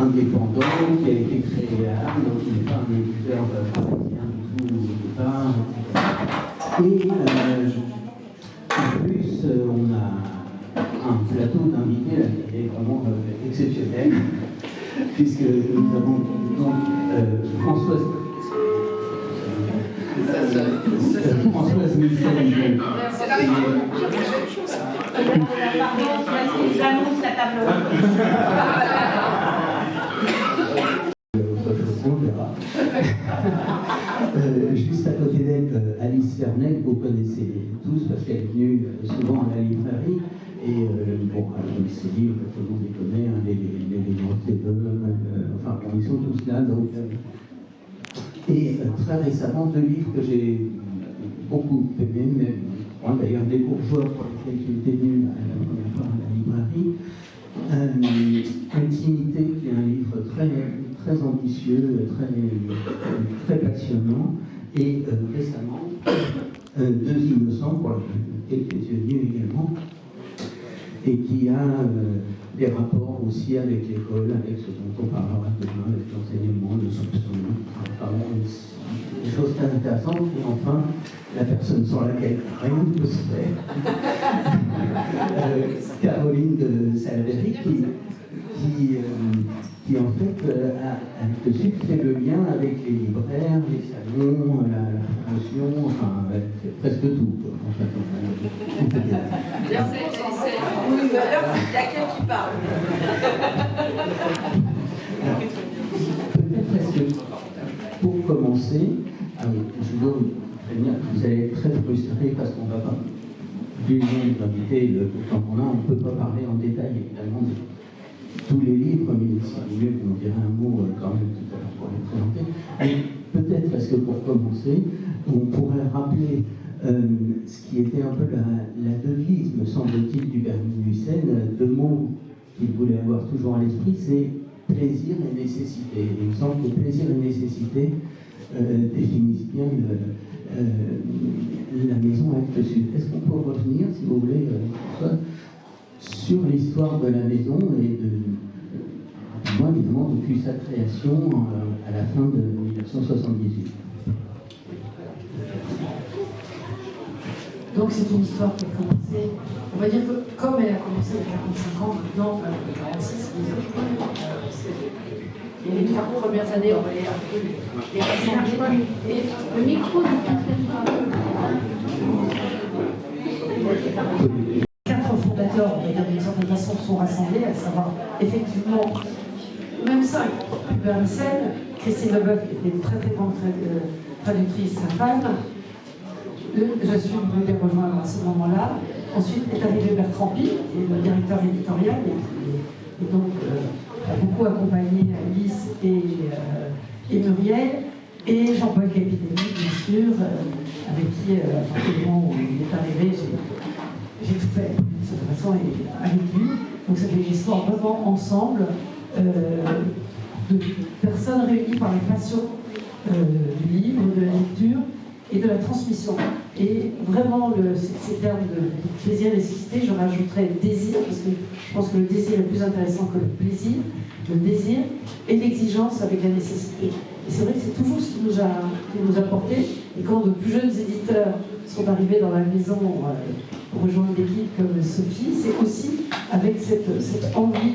indépendant, qui a été créé à Arles, donc il n'est pas un éditeur parisien du tout au départ. Et en plus, on a un plateau d'invités là, qui est vraiment exceptionnel, puisque nous avons donc Françoise Michel. C'est la même chose. J'annonce la table. Juste à côté d'elle, Alice Fernet, que vous connaissez tous parce qu'elle est venue souvent à la librairie. Et bon, ses livres, tout le monde les connaît, hein, les Mortébeux, enfin, bon, ils sont tous là. Donc, et très récemment, 2 livres que j'ai beaucoup aimés, mais je crois d'ailleurs des bourgeois pour lesquels j'étais venu la première fois à la librairie. Intimité, qui est un livre très ambitieux, très passionnant, et récemment, 2 innocents, pour lesquels j'étais venu également, et qui a des rapports aussi avec l'école, avec ce dont on parlera demain, avec l'enseignement, le soupçon, des choses très intéressantes, et enfin, la personne sans laquelle rien ne peut se faire, Caroline de Salveri, qui en fait, avec le sucre, fait le lien avec les libraires, les salons, la promotion, enfin, elle fait presque tout. En fait, Il y a quelqu'un qui parle. Peut-être est-ce que, pour commencer, je dois vous prévenir que vous allez être très frustrés parce qu'on ne va pas, du nombre d'invités, le temps qu'on a, on ne peut pas parler en détail évidemment de tous les livres, mais si vous voulez, vous en direz un mot quand même tout à l'heure pour les présenter. Et peut-être est-ce que pour commencer, on pourrait rappeler ce qui était un peu la devise, me semble-t-il, du Bergman Lucen, 2 mots qu'il voulait avoir toujours à l'esprit, c'est plaisir et nécessité. Et il me semble que plaisir et nécessité définissent bien la maison Actes Sud. Est-ce qu'on peut revenir, si vous voulez, sur l'histoire de la maison et moi, évidemment, depuis sa création à la fin de 1978. Donc c'est une histoire qui a commencé, on va dire que comme elle a commencé il y a 45 ans, maintenant, 46, et les 4 premières années, on va aller un peu les racines. Et le micro ne fonctionne pas. 4 fondateurs, on va dire d'une certaine façon, sont rassemblés, à savoir effectivement, même 5, Hubert Lucen, Christine Leboeuf, qui était une très très grande traductrice, sa femme. Je suis venue les rejoindre à ce moment-là. Ensuite est arrivé Bertrand Pi, qui est le directeur éditorial, et donc a beaucoup accompagné Alice et Muriel, et Jean-Paul Capitelli, bien sûr, avec qui, au moment où il est arrivé, j'ai tout fait de cette façon avec lui. Donc c'était une histoire vraiment ensemble de personnes réunies par la passion du livre, de la lecture et de la transmission. Et vraiment, ces termes de plaisir et nécessité, je rajouterais désir, parce que je pense que le désir est plus intéressant que le plaisir, le désir et l'exigence avec la nécessité. Et c'est vrai que c'est toujours ce qui nous a porté. Et quand de plus jeunes éditeurs sont arrivés dans la maison pour rejoindre l'équipe comme Sophie, c'est aussi avec cette envie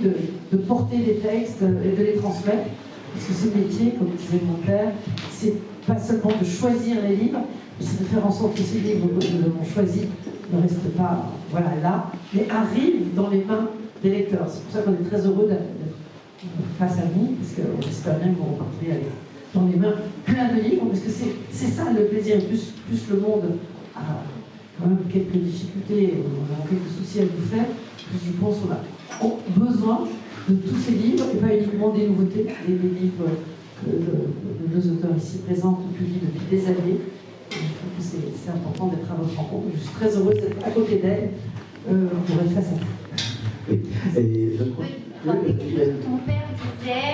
de porter des textes et de les transmettre. Parce que ce métier, comme disait mon père, c'est pas seulement de choisir les livres, mais c'est de faire en sorte que ces livres que nous avons choisis ne restent pas là, mais arrivent dans les mains des lecteurs. C'est pour ça qu'on est très heureux d'être face à vous, parce qu'on espère bien que vous repartirez dans les mains plein de livres, parce que c'est ça le plaisir. Plus le monde a quand même quelques difficultés, on a quelques soucis à nous faire, plus je pense qu'on a besoin de tous ces livres, et pas uniquement des nouveautés, des livres que nos 2 auteurs ici présents publient depuis des années. Je trouve que c'est important d'être à votre rencontre. Je suis très heureuse d'être à côté d'elle pour être face à vous. Oui. Et je crois... Ton père disait,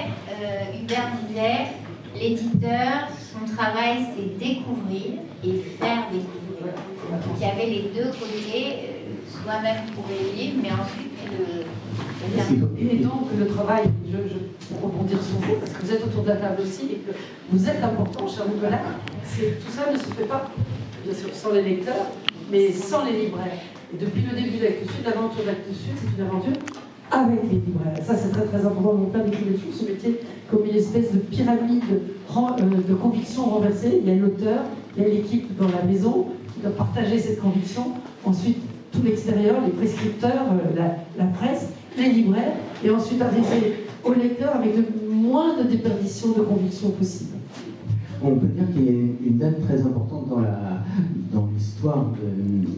Hubert disait, l'éditeur, son travail c'est découvrir et faire découvrir. Donc il y avait les 2 côtés, soi-même trouver le livre, mais ensuite Et donc le travail, pour rebondir sur vous, parce que vous êtes autour de la table aussi et que vous êtes important, cher Nicolas, tout ça ne se fait pas, bien sûr, sans les lecteurs, mais sans les libraires. Et depuis le début d'Actes Sud, l'aventure d'Actes Sud, c'est une aventure avec les libraires. Ça, c'est très très important. Mon père décrit toujours ce métier comme une espèce de pyramide de convictions renversées. Il y a l'auteur, il y a l'équipe dans la maison qui doit partager cette conviction. Ensuite, tout l'extérieur, les prescripteurs, la presse, les libraires, et ensuite arriver au lecteur avec le moins de déperdition de convictions possible. On peut dire qu'il y a une date très importante dans l'histoire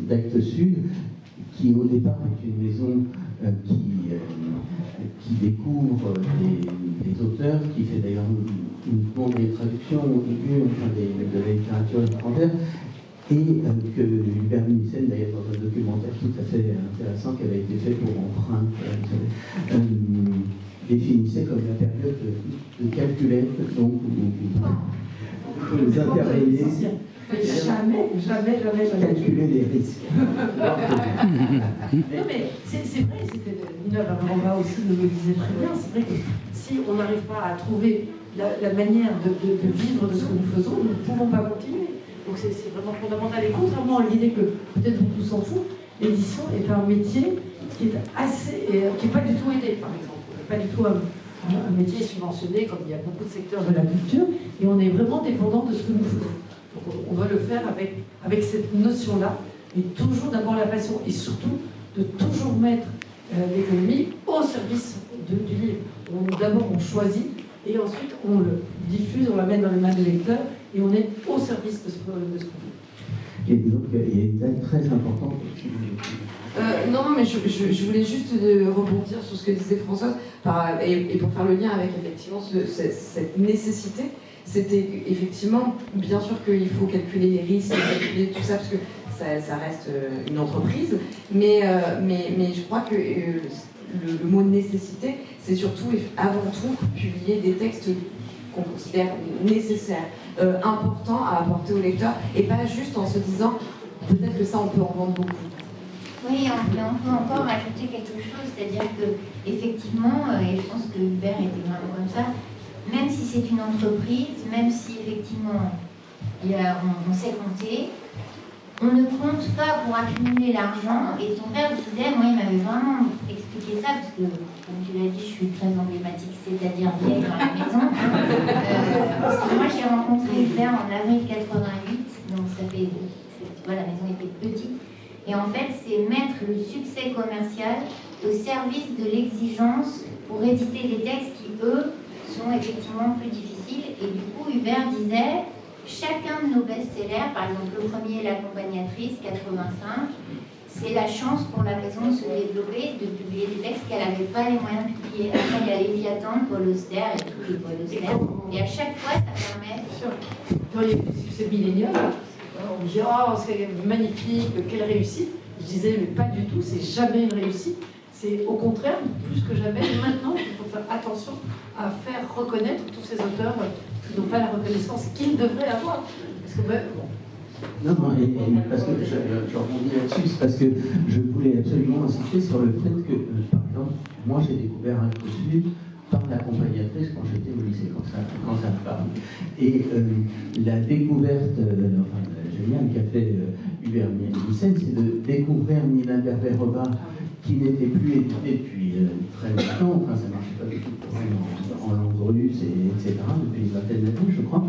d'Actes Sud, qui au départ est une maison qui découvre des auteurs, qui fait d'ailleurs uniquement des traductions au début, enfin de la littérature étrangère, et que Hubert Nissen, d'ailleurs dans un documentaire tout à fait intéressant qui avait été fait pour Empreinte, définissait comme la période de calculette, donc où vous intervenez. Jamais. Calculer les risques. Non mais c'est vrai, Nina Varamba aussi nous le disait très bien, c'est vrai que si on n'arrive pas à trouver la manière de vivre de ce que nous faisons, nous ne pouvons pas continuer. Donc c'est vraiment fondamental. Et contrairement à l'idée que peut-être beaucoup s'en foutent, l'édition est un métier qui est qui n'est pas du tout aidé, par exemple. Pas du tout un métier subventionné comme il y a beaucoup de secteurs de la culture, et on est vraiment dépendant de ce que nous faisons. Donc on va le faire avec cette notion-là, et toujours d'abord la passion, et surtout de toujours mettre l'économie au service du livre. D'abord on choisit, et ensuite on le diffuse, on la met dans les mains des lecteurs, et on est au service de ce qu'on fait. Et donc il y a une date très importante. Non, mais je voulais juste rebondir sur ce que disait Françoise, et pour faire le lien avec effectivement cette nécessité. C'était effectivement, bien sûr qu'il faut calculer les risques, calculer tout ça, parce que ça reste une entreprise, mais je crois que le mot nécessité, c'est surtout, avant tout, publier des textes qu'on considère nécessaires, importants à apporter au lecteur, et pas juste en se disant, peut-être que ça, on peut en vendre beaucoup. Oui, mais on peut encore ajouter quelque chose, c'est-à-dire que effectivement, et je pense que Hubert était vraiment comme ça, même si c'est une entreprise, même si effectivement on sait compter, on ne compte pas pour accumuler l'argent. Et ton père disait, moi il m'avait vraiment expliqué ça, parce que comme tu l'as dit, je suis très emblématique, c'est-à-dire vieille dans la maison. Parce que moi j'ai rencontré Hubert en avril 88, donc ça fait, la maison était petite. Et en fait, c'est mettre le succès commercial au service de l'exigence pour éditer des textes qui, eux, sont effectivement plus difficiles. Et du coup, Hubert disait, chacun de nos best-sellers, par exemple le premier, L'Accompagnatrice, 85, c'est la chance pour la maison de se développer, de publier des textes qu'elle n'avait pas les moyens de publier. Après, il y a Léviathan, Paul Auster et tous les Paul Auster. Et à chaque fois, ça permet... Dans les succès milléniaux, on me dit, oh, c'est magnifique, quelle réussite. Je disais, mais pas du tout, c'est jamais une réussite. C'est au contraire, plus que jamais, maintenant, il faut faire attention à faire reconnaître tous ces auteurs qui n'ont pas la reconnaissance qu'ils devraient avoir. Parce que, bon. Non, parce que je rebondis là-dessus, c'est parce que je voulais absolument insister sur le fait que, par exemple, moi j'ai découvert Actes Sud par l'accompagnatrice quand j'étais au lycée, quand ça me parle. Et la découverte géniale qu'a fait Hubert Nissen, c'est de découvrir Nina Berber-Revard, qui n'était plus édité depuis très longtemps, enfin ça ne marchait pas du tout pour elle en langue russe, etc., depuis une vingtaine d'années, je crois,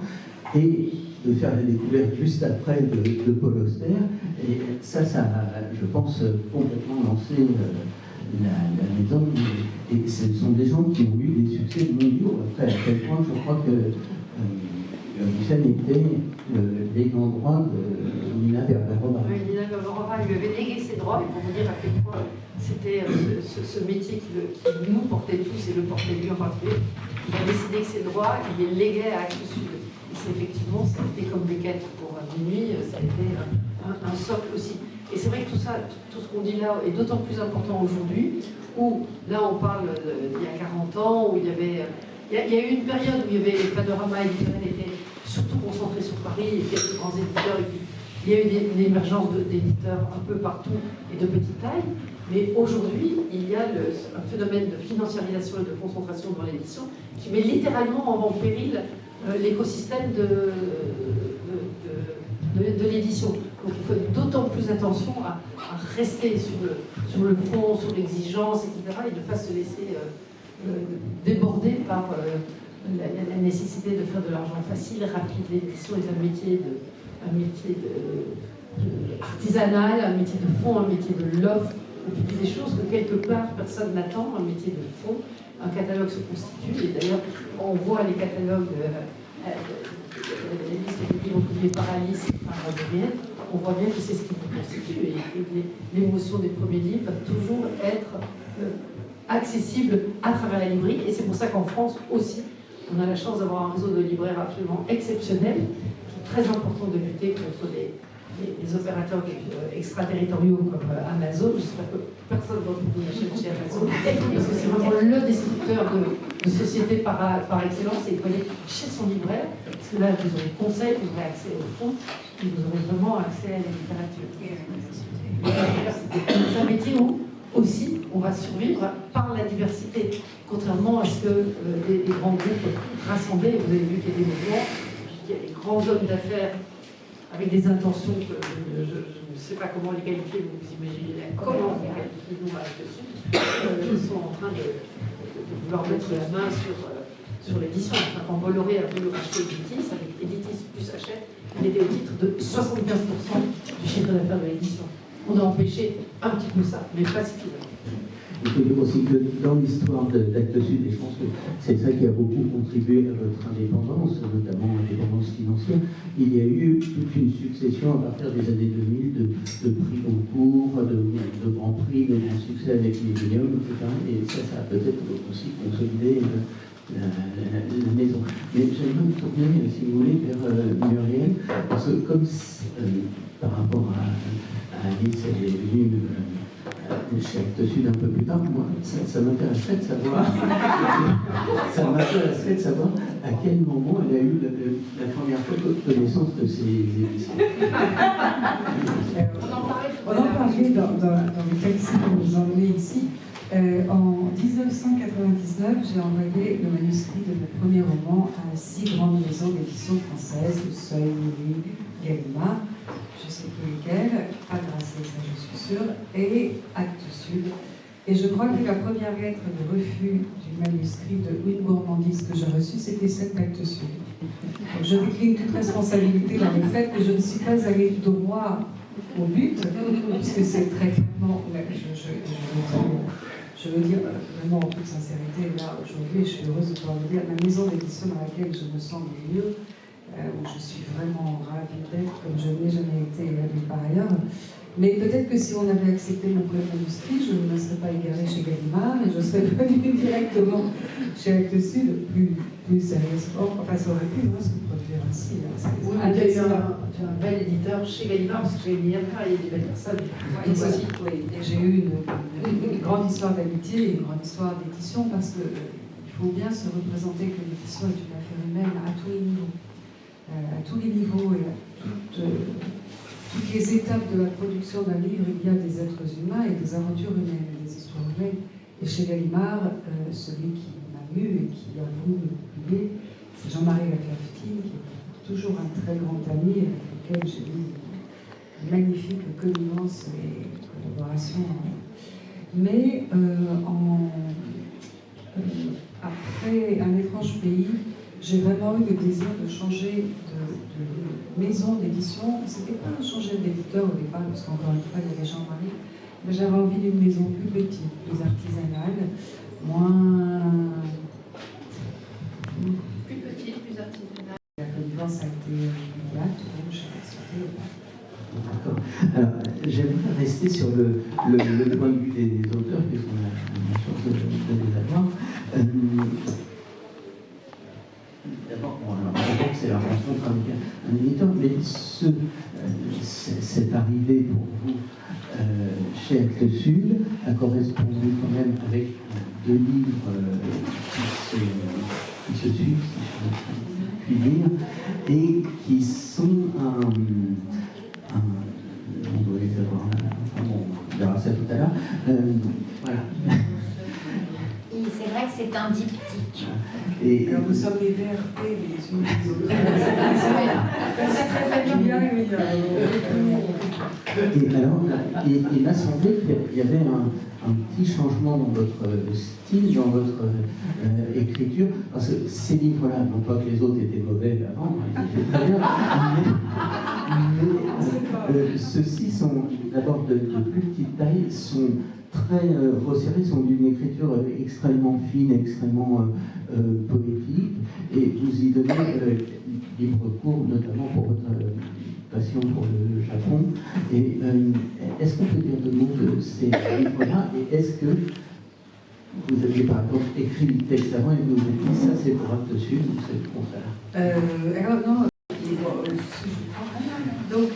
et de faire la découverte juste après de Paul Auster, et ça, je pense, complètement lancé la maison, et ce sont des gens qui ont eu des succès mondiaux. Après, à quel point je crois que Nissen était l'ayant droit de Nina Berber-Revard. Oui, Nina Berber-Revard lui avait légué ses droits, et pour vous dire à quel point c'était ce métier qui nous portait tous, et le portait lui en particulier. Il a décidé que ses droits, il les léguait à Actes Sud. Et c'est effectivement, ça a été comme des quêtes pour minuit, ça a été un socle aussi. Et c'est vrai que tout ça, tout ce qu'on dit là est d'autant plus important aujourd'hui, où là on parle d'il y a 40 ans, où il y avait... Il y a eu une période où il y avait les panoramas éditoriaux étaient surtout concentrés sur Paris et quelques grands éditeurs. Et puis, il y a eu une émergence d'éditeurs un peu partout et de petite taille. Mais aujourd'hui, il y a un phénomène de financiarisation et de concentration dans l'édition qui met littéralement en péril l'écosystème de l'édition. Donc il faut d'autant plus attention à rester sur le fond, sur l'exigence, etc. et de ne pas se laisser déborder par la nécessité de faire de l'argent facile, rapide. L'édition est un métier artisanal, un métier de fond, un métier de l'offre, et puis des choses que quelque part personne n'attend, un métier de fond. Un catalogue se constitue, et d'ailleurs on voit les catalogues, les listes de livres publiés par Alice et par Gabriel, on voit bien que c'est ce qui vous constitue, et l'émotion des premiers livres va toujours être accessible à travers la librairie, et c'est pour ça qu'en France aussi, on a la chance d'avoir un réseau de libraires absolument exceptionnel, qui est très important de lutter contre les opérateurs extraterritoriaux comme Amazon. J'espère que personne d'entre vous n'achète chez Amazon, parce que c'est vraiment le destructeur de société par excellence, et il faut aller chez son libraire, parce que là, vous aurez conseil, vous aurez accès au fond, et vous aurez vraiment accès à la littérature. C'est un métier où aussi on va survivre par la diversité, contrairement à ce que des grands groupes rassemblés, vous avez vu qu'il y a des mouvements, il y a des grands hommes d'affaires avec des intentions que je ne sais pas comment les qualifier, vous imaginez comment les qualifier nous là-dessus, ils sont en train de vouloir mettre la main sur l'édition. Enfin, quand Bolloré a voulu racheter Editis, avec Editis plus Hachette, il était au titre de 75% du chiffre d'affaires de l'édition. On a empêché un petit peu ça, mais pas suffisamment. Il faut dire aussi que dans l'histoire d'Actes Sud, et je pense que c'est ça qui a beaucoup contribué à votre indépendance, notamment l'indépendance financière, il y a eu toute une succession à partir des années 2000 de prix concours, de grands prix, de grands succès avec Millennium, etc. Et ça a peut-être aussi consolidé la maison. Mais j'aimerais me tourner, si vous voulez, vers Muriel, parce que comme par rapport à Alice, elle est venue chez Actes Sud un peu plus tard, moi, ça m'intéresserait de savoir à quel moment elle a eu la première fois connaissance de ces émissions. On en parlait dans le taxi que vous emmenez ici. En 1999, j'ai envoyé le manuscrit de mon premier roman à 6 grandes maisons d'édition françaises, Le Seuil, Louis, Gallimard, je sais plus lesquelles, pas Grasset, ça je suis sûre, et Actes Sud. Et je crois que la première lettre de refus du manuscrit de Une gourmandise que j'ai reçue, c'était celle d'Actes Sud. Donc, je décline toute responsabilité dans le fait que je ne suis pas allée droit au but, puisque c'est très clairement, je veux dire vraiment en toute sincérité, là aujourd'hui, je suis heureuse de pouvoir vous dire, la maison d'édition dans laquelle je me sens le mieux, où je suis vraiment ravie d'être, comme je n'ai jamais été nulle part ailleurs. Mais peut-être que si on avait accepté mon premier manuscrit, je ne me serais pas égarée chez Gallimard et je serais venue directement chez Actes Sud, plus sérieusement. Enfin, ça aurait pu se produire ainsi. Oui, tu as un bel éditeur chez Gallimard, parce que chez Gallimard, il y a des belles personnes. Oui, et j'ai eu une grande histoire d'amitié et une grande histoire d'édition, parce qu'il faut bien se représenter que l'édition est une affaire humaine à tous les niveaux. À tous les niveaux et à toutes les étapes de la production d'un livre, il y a des êtres humains et des aventures humaines, des histoires humaines. Et chez Gallimard, celui qui m'a mu et qui a voulu me publier, c'est Jean-Marie Laclaftine, qui est toujours un très grand ami, avec lequel j'ai eu une magnifique connivence et collaboration. Mais après Un étrange pays, j'ai vraiment eu le désir de changer de maison d'édition. C'était pas de changer d'éditeur au départ, parce qu'encore une fois, il y avait Jean-Marie, mais j'avais envie d'une maison plus petite, plus artisanale, moins... Plus petite, plus artisanale. La connivence a été immédiate, donc j'ai accepté. D'accord. Alors, j'aimerais rester sur le point de vue des auteurs, puisqu'on a la chance de les avoir. D'abord, c'est la rencontre avec un éditeur, mais cette arrivée pour vous chez Actes Sud a correspondu quand même avec 2 livres qui se suivent, si je puis dire, et qui sont on doit les avoir là, enfin bon, on verra ça tout à l'heure, Et, Alors nous sommes les VRP, les unes les autres. C'est très familial, oui. et alors, il m'a semblé qu'il y avait un petit changement dans votre style, dans votre écriture, parce que ces livres-là, non pas que les autres étaient mauvais avant, ils étaient très bien, mais ceux-ci sont d'abord de plus petite taille, sont très resserrés, sont d'une écriture extrêmement fine, extrêmement poétique, et vous y donnez libre cours, notamment pour votre passion pour le Japon. Et est-ce qu'on peut dire deux mots de ces livres-là, et est-ce que vous aviez par exemple écrit le texte avant et vous vous êtes dit ça c'est pour Actes Sud ou c'est le contraire? Alors non, donc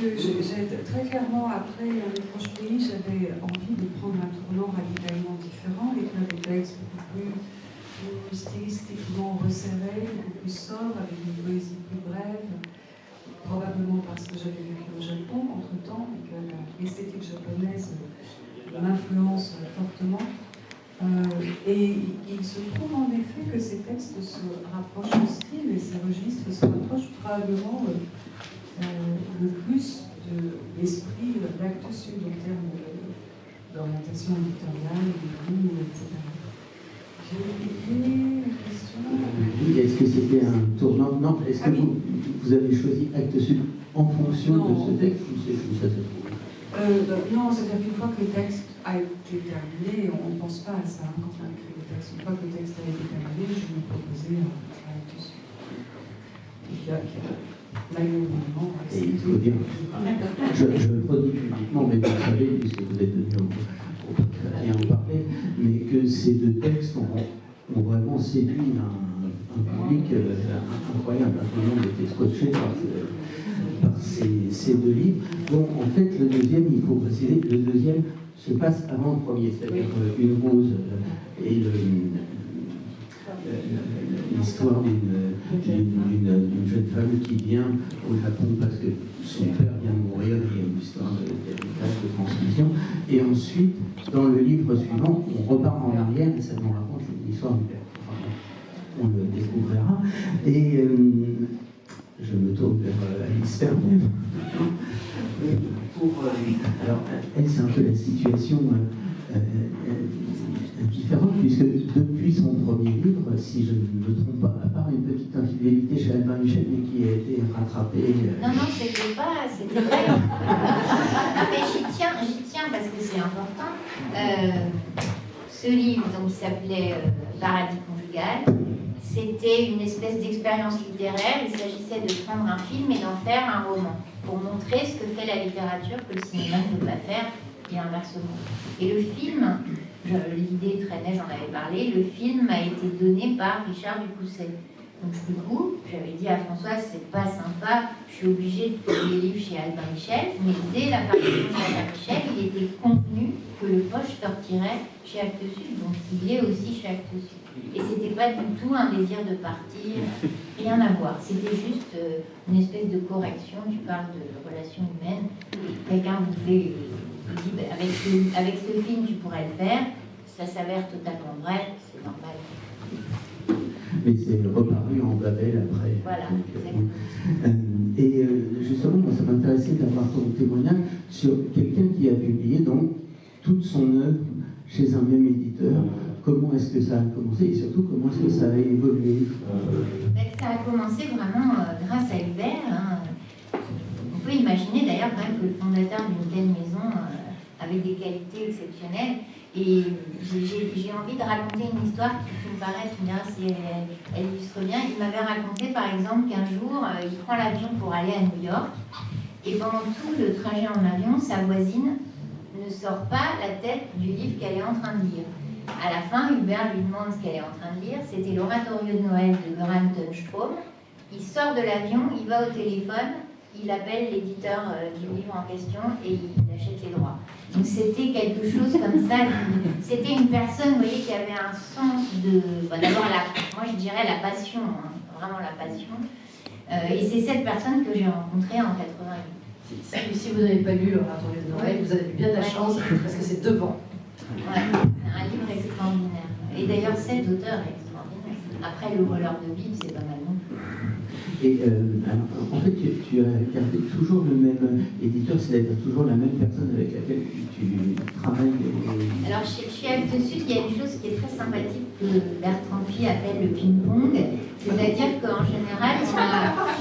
très clairement après Les Proches Pays, j'avais envie de prendre un tournant radicalement différent, avec un texte beaucoup plus stylistiquement resserré, beaucoup plus sobre, avec une poésie plus brève, probablement parce que j'avais vécu au Japon entre-temps et que l'esthétique japonaise m'influence fortement. Et il se trouve en effet que ces textes se rapprochent en style et ces registres se rapprochent probablement le plus de l'esprit d'Actes Sud en termes d'orientation éditoriale, de goût, etc. J'ai oublié la question. Oui, est-ce que c'était un tournant? Non, est-ce que vous avez choisi Actes Sud en fonction de ce texte ou ça se trouve? Non, c'est-à-dire qu'une fois que le texte a été terminé, on ne pense pas à ça quand on écrit le texte. Une fois que le texte a été terminé, je lui ai proposé à Actes Sud. Et il faut dire, je le redis publiquement, mais vous le savez, puisque vous êtes venu rien en parler, mais que ces deux textes ont vraiment séduit un public incroyable. Tout le monde était scotché par ces deux livres. Donc en fait, le deuxième, il faut préciser, le deuxième se passe avant le premier, c'est-à-dire Une rose et l'histoire d'une jeune femme qui vient au Japon parce que son père vient de mourir, il y a une histoire d'héritage, de transmission. Et ensuite, dans le livre suivant, on repart en arrière et ça nous raconte l'histoire du père. Enfin, on le découvrira. Et je me tourne vers Alice Fernet. Alors, elle, c'est un peu la situation différente, puisque depuis son premier livre, si je ne me trompe pas, à part une petite infidélité chez Albin Michel, mais qui a été rattrapée. Non, c'était pas. Non, mais j'y tiens parce que c'est important. Ce livre, donc, qui s'appelait Paradis conjugal, c'était une espèce d'expérience littéraire. Il s'agissait de prendre un film et d'en faire un roman, pour montrer ce que fait la littérature que le cinéma ne peut pas faire, et inversement. Et le film, l'idée traînait, j'en avais parlé, le film a été donné par Richard Ducousset. Donc du coup, j'avais dit à Françoise, c'est pas sympa, je suis obligée de publier les livres chez Albin Michel, mais dès l'apparition de Albin Michel, il était convenu que le poche sortirait chez Actes Sud, donc il est aussi chez Actes Sud. Et c'était pas du tout un désir de partir, rien à voir. C'était juste une espèce de correction. Tu parles de relations humaines. Quelqu'un vous fait, dit, avec ce film, tu pourrais le faire. Ça s'avère totalement vrai, c'est normal. Mais c'est reparu en Babel après. Voilà, et justement, moi, ça m'intéressait d'avoir ton témoignage sur quelqu'un qui a publié donc toute son œuvre chez un même éditeur. Comment est-ce que ça a commencé et surtout comment est-ce que ça a évolué? Ça a commencé vraiment grâce à Hubert. Hein. On peut imaginer d'ailleurs quand même que le fondateur d'une telle maison avait des qualités exceptionnelles. Et j'ai envie de raconter une histoire qui me paraît, tu me diras si elle illustre bien. Il m'avait raconté par exemple qu'un jour, il prend l'avion pour aller à New York. Et pendant tout le trajet en avion, sa voisine ne sort pas la tête du livre qu'elle est en train de lire. À la fin, Hubert lui demande ce qu'elle est en train de lire. C'était l'Oratorio de Noël de Göran Tunstrom. Il sort de l'avion, il va au téléphone, il appelle l'éditeur du livre en question et il achète les droits. Donc c'était quelque chose comme ça. C'était une personne, vous voyez, qui avait un sens de... d'abord, moi je dirais la passion, hein, vraiment la passion. Et c'est cette personne que j'ai rencontrée en 88. Si vous n'avez pas lu l'Oratorio de Noël, vous avez bien de la chance parce que c'est devant. Ouais, c'est un livre extraordinaire. Et d'ailleurs, cet auteur est extraordinaire. Après, le voleur de Bible, c'est pas mal non plus. Et en fait, tu as gardé toujours le même éditeur, c'est-à-dire toujours la même personne avec laquelle tu travailles. Alors, chez Actes Sud, il y a une chose qui est très sympathique que Bertrand Puy appelle le ping-pong. C'est-à-dire qu'en général,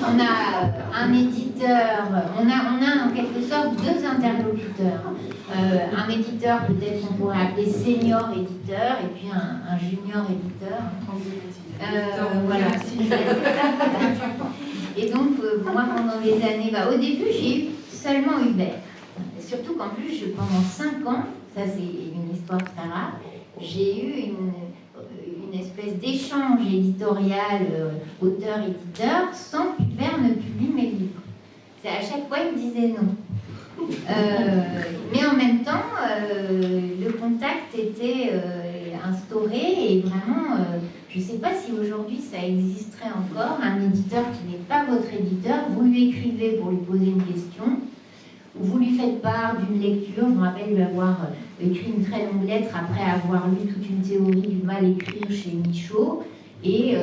on a un éditeur, on a en quelque sorte deux interlocuteurs. Un éditeur, peut-être qu'on pourrait appeler senior éditeur, et puis un junior éditeur. Voilà. Et donc, moi, pendant les années, au début, j'ai eu seulement Hubert. Surtout qu'en plus, pendant 5 ans, ça c'est une histoire très rare, j'ai eu une espèce d'échange éditorial auteur-éditeur sans qu'Hubert ne publie mes livres. C'est à chaque fois, il me disait non. Mais en même temps, le contact était instauré et vraiment, je ne sais pas si aujourd'hui ça existerait encore, un éditeur qui n'est pas votre éditeur, vous lui écrivez pour lui poser une question, vous lui faites part d'une lecture. Je me rappelle lui avoir écrit une très longue lettre après avoir lu toute une théorie du mal écrire chez Michaud, et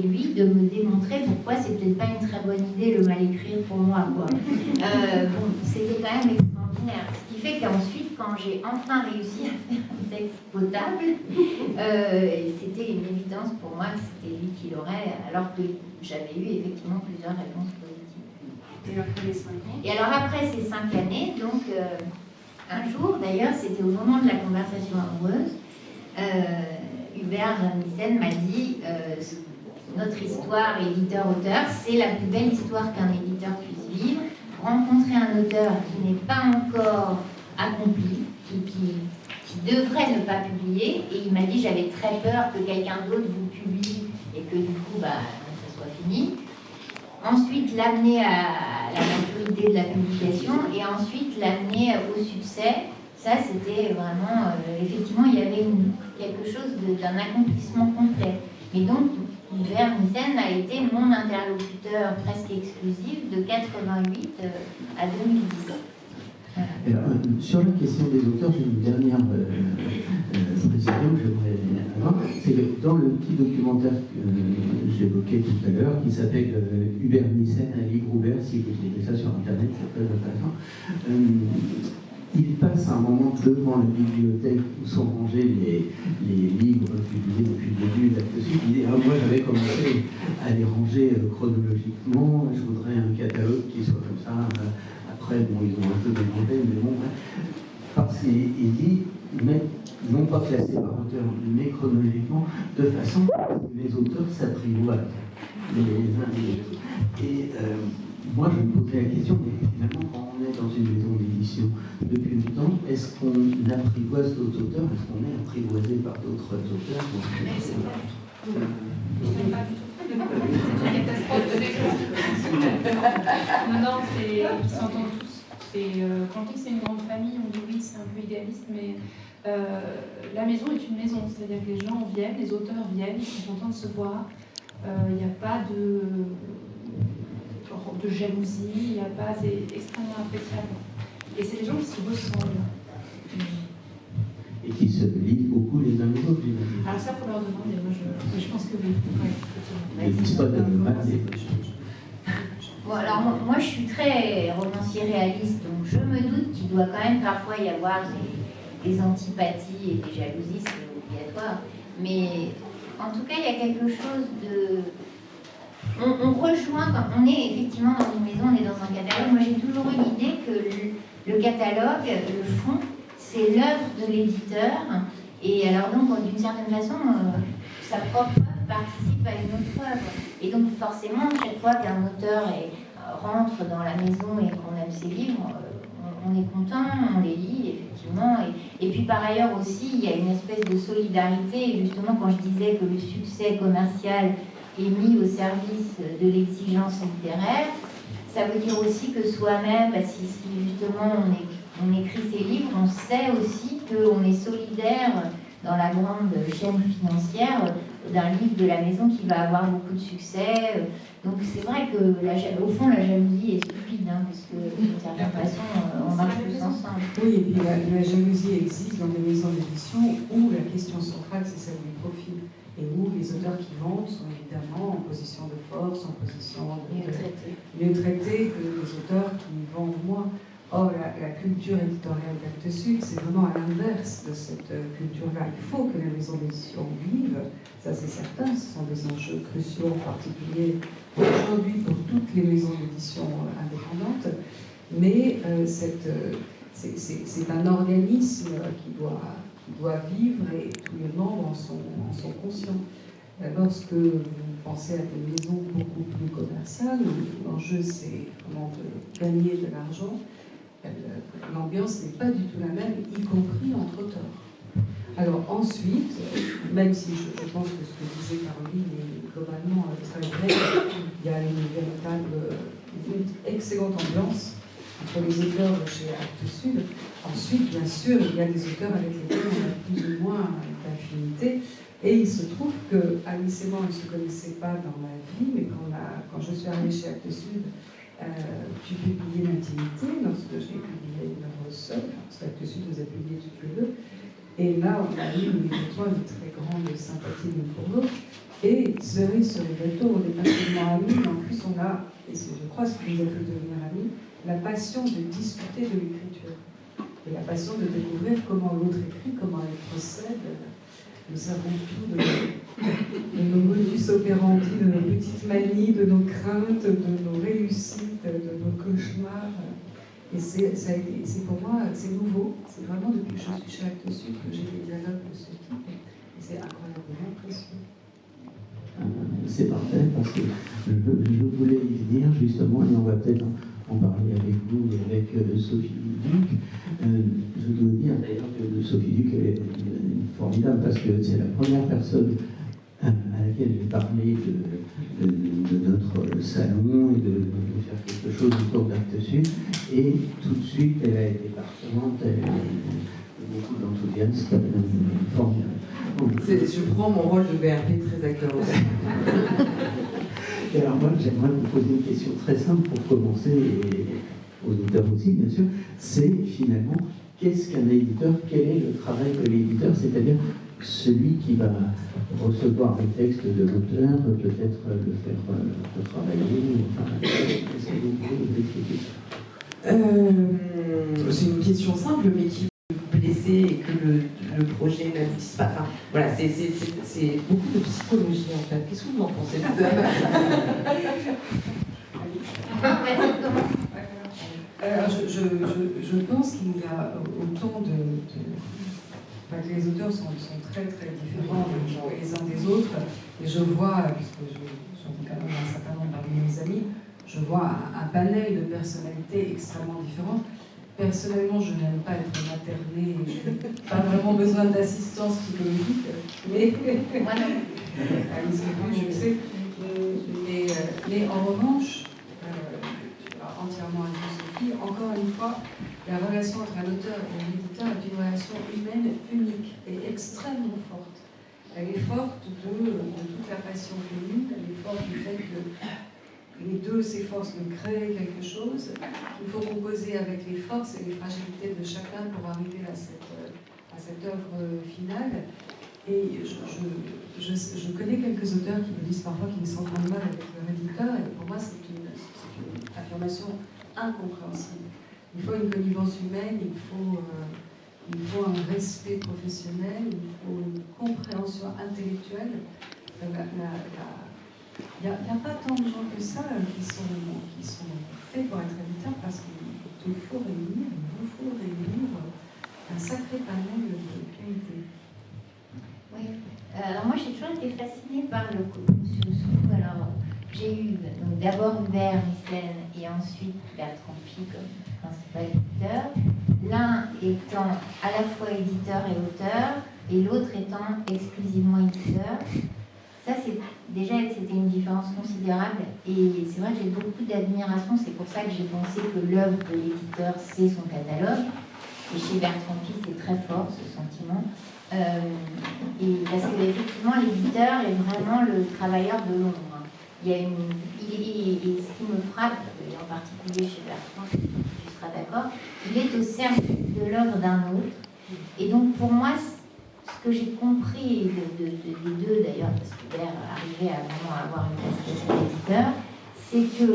lui de me démontrer pourquoi c'est peut-être pas une très bonne idée le mal écrire pour moi, quoi. Bon, c'était quand même extraordinaire. Ce qui fait qu'ensuite, quand j'ai enfin réussi à faire un texte potable, c'était une évidence pour moi que c'était lui qui l'aurait, alors que j'avais eu effectivement plusieurs réponses positives. Et après les 5 ans. Et alors après ces 5 années, donc un jour, d'ailleurs, c'était au moment de la conversation amoureuse, Hubert Nissen m'a dit notre histoire éditeur-auteur, c'est la plus belle histoire qu'un éditeur puisse vivre. Rencontrer un auteur qui n'est pas encore accompli, qui devrait ne pas publier, et il m'a dit j'avais très peur que quelqu'un d'autre vous publie et que du coup ça soit fini. Ensuite, l'amener à la maturité de la publication et ensuite l'amener au succès. Ça, c'était vraiment... effectivement, il y avait quelque chose d'un accomplissement complet. Et donc, Hubert Nissen a été mon interlocuteur presque exclusif de 88 à 2010. Alors, sur la question des auteurs, j'ai une dernière précision que j'aimerais avoir. C'est que dans le petit documentaire que j'évoquais tout à l'heure, qui s'appelle Hubert Nissen, un livre ouvert, si vous mettez ça sur Internet, c'est très intéressant. Il passe un moment devant la bibliothèque où sont rangés les livres publiés depuis le début d'Actes Sud. Il dit moi j'avais commencé à les ranger chronologiquement, je voudrais un catalogue qui soit comme ça. Après, bon, ils ont un peu demandé, mais bon, parce qu'il dit, non pas classé par auteur, mais chronologiquement, de façon à ce que les auteurs s'apprivoisent les uns les autres. Et moi, je me posais la question, mais finalement, quand on est dans une maison d'édition depuis longtemps, est-ce qu'on apprivoise d'autres auteurs? Est-ce qu'on est apprivoisé par d'autres auteurs? Mais c'est pas du tout. C'est pas du tout. C'est une catastrophe de non, ils s'entendent tous. Quand on dit que c'est une grande famille, on dit oui, c'est un peu idéaliste, mais la maison est une maison. C'est-à-dire que les gens viennent, les auteurs viennent, ils sont contents de se voir. Il n'y a pas de jalousie, il n'y a pas, c'est extrêmement appréciable. Et c'est des gens qui se ressemblent. Et qui se lisent beaucoup les uns les autres, j'imagine. Alors ça, il faut leur demander. Moi, je pense que oui. Ils ne disent pas de mal. Bon, alors moi, je suis très romancier réaliste, donc je me doute qu'il doit quand même parfois y avoir des antipathies et des jalousies, c'est obligatoire. Mais en tout cas, il y a quelque chose de... On rejoint, quand on est effectivement dans une maison, on est dans un catalogue. Moi, j'ai toujours eu l'idée que le catalogue, le fond, c'est l'œuvre de l'éditeur. Et alors donc, d'une certaine façon, sa propre œuvre participe à une autre œuvre. Et donc, forcément, chaque fois qu'un auteur rentre dans la maison et qu'on aime ses livres, on est content, on les lit, effectivement. Et puis, par ailleurs aussi, il y a une espèce de solidarité. Et justement, quand je disais que le succès commercial est mis au service de l'exigence littéraire, ça veut dire aussi que soi-même, si justement on écrit ses livres, on sait aussi qu'on est solidaire dans la grande chaîne financière d'un livre de la maison qui va avoir beaucoup de succès. Donc c'est vrai que, au fond, la jalousie est stupide, hein, parce que d'une certaine façon, on marche tous ensemble. Oui, et puis la jalousie existe dans des maisons d'édition où la question centrale, c'est celle du profit. Et où les auteurs qui vendent sont évidemment en position de force, en position de mieux traités que les auteurs qui vendent moins. Or, la culture éditoriale d'Actes Sud, c'est vraiment à l'inverse de cette culture-là. Il faut que les maisons d'édition vivent, ça c'est certain, ce sont des enjeux cruciaux, en particulier aujourd'hui pour toutes les maisons d'édition indépendantes, mais c'est un organisme qui doit vivre et tous les membres en sont conscients. Lorsque vous pensez à des maisons beaucoup plus commerciales, où l'enjeu c'est comment gagner de l'argent, l'ambiance n'est pas du tout la même, y compris entre auteurs. Alors ensuite, même si je pense que ce que disait Caroline est globalement très vrai, il y a une excellente ambiance entre les auteurs chez Actes Sud. Ensuite, bien sûr, il y a des auteurs avec lesquels on a plus ou moins d'affinité. Et il se trouve que Alice et moi, on ne se connaissait pas dans ma vie, mais quand je suis arrivée chez Actes Sud, tu publiais L'Intimité, lorsque j'ai publié une œuvre seule, parce qu'Actes Sud nous a publié toutes les deux. Et là, on a eu une très grande sympathie l'une pour l'autre. Et cerise sur les gâteaux, on est pas seulement amis, mais en plus on a, et je crois ce qui nous a fait devenir amis, la passion de discuter de l'écriture. Et la passion de découvrir comment l'autre écrit, comment elle procède. Nous savons tout de nos modus operandi, de nos petites manies, de nos craintes, de nos réussites, de nos cauchemars. Et c'est pour moi, c'est nouveau. C'est vraiment depuis que je suis chez Actes Sud que j'ai des dialogues de ce type. Et c'est incroyablement précieux. C'est parfait, parce que je voulais y venir justement, et on va peut-être en parler avec vous et avec Sophie Duc. Je dois dire d'ailleurs que Sophie Duc est formidable, parce que c'est la première personne à laquelle j'ai parlé de notre salon et de faire quelque chose autour d'Actes Sud, et tout de suite elle a été partante, elle a beaucoup d'enthousiasme, formidable. Je prends mon rôle de VRP très à cœur aussi. Et alors moi, j'aimerais vous poser une question très simple pour commencer, et aux auteurs aussi, bien sûr. C'est finalement, qu'est-ce qu'un éditeur? Quel est le travail de l'éditeur? C'est-à-dire celui qui va recevoir le texte de l'auteur, peut-être le faire travailler. Enfin, est-ce que vous pouvez nous expliquer ça? C'est une question simple, mais qui peut blesser et que le projet n'aboutisse pas. Enfin, voilà, c'est beaucoup de psychologie en fait. Qu'est-ce que vous en pensez? Alors, je pense qu'il y a autant enfin, que les auteurs sont très très différents les uns des autres. Et je vois, puisque j'en dis quand même un certain nombre parmi mes amis, je vois un panel de personnalités extrêmement différentes. Personnellement, je n'aime pas être maternée, je n'ai pas vraiment besoin d'assistance psychologique, mais Moi non. je le sais. Mais en revanche, entièrement à Sophie, encore une fois, la relation entre un auteur et un éditeur est une relation humaine unique et extrêmement forte. Elle est forte de toute la passion commune, elle est forte du fait que les deux s'efforcent de créer quelque chose. Il faut composer avec les forces et les fragilités de chacun pour arriver à cette œuvre finale. Et je connais quelques auteurs qui me disent parfois qu'ils s'entendent mal avec leur éditeur, et pour moi c'est une affirmation incompréhensible. Il faut une connivence humaine, il faut un respect professionnel, il faut une compréhension intellectuelle. Il n'y a pas tant de gens que ça qui sont faits pour être éditeurs, parce qu'il vous faut réunir un sacré panel de qualité. Oui. Alors moi j'ai toujours été fascinée par le surtout, alors j'ai eu d'abord Hubert Missel et ensuite Bertrand Pi comme principal éditeur, l'un étant à la fois éditeur et auteur et l'autre étant exclusivement éditeur. Ça c'était une différence considérable, et c'est vrai que j'ai beaucoup d'admiration, c'est pour ça que j'ai pensé que l'œuvre de l'éditeur c'est son catalogue, et chez Bertrand Pi c'est très fort ce sentiment. Et parce qu'effectivement, l'éditeur est vraiment le travailleur de l'ombre. Il y a et ce qui me frappe, et en particulier chez Bertrand, tu seras d'accord, il est au service de l'œuvre d'un autre. Et donc pour moi, ce que j'ai compris des deux d'ailleurs, parce que Hubert arrivait à vraiment avoir une casquette d'éditeur, c'est que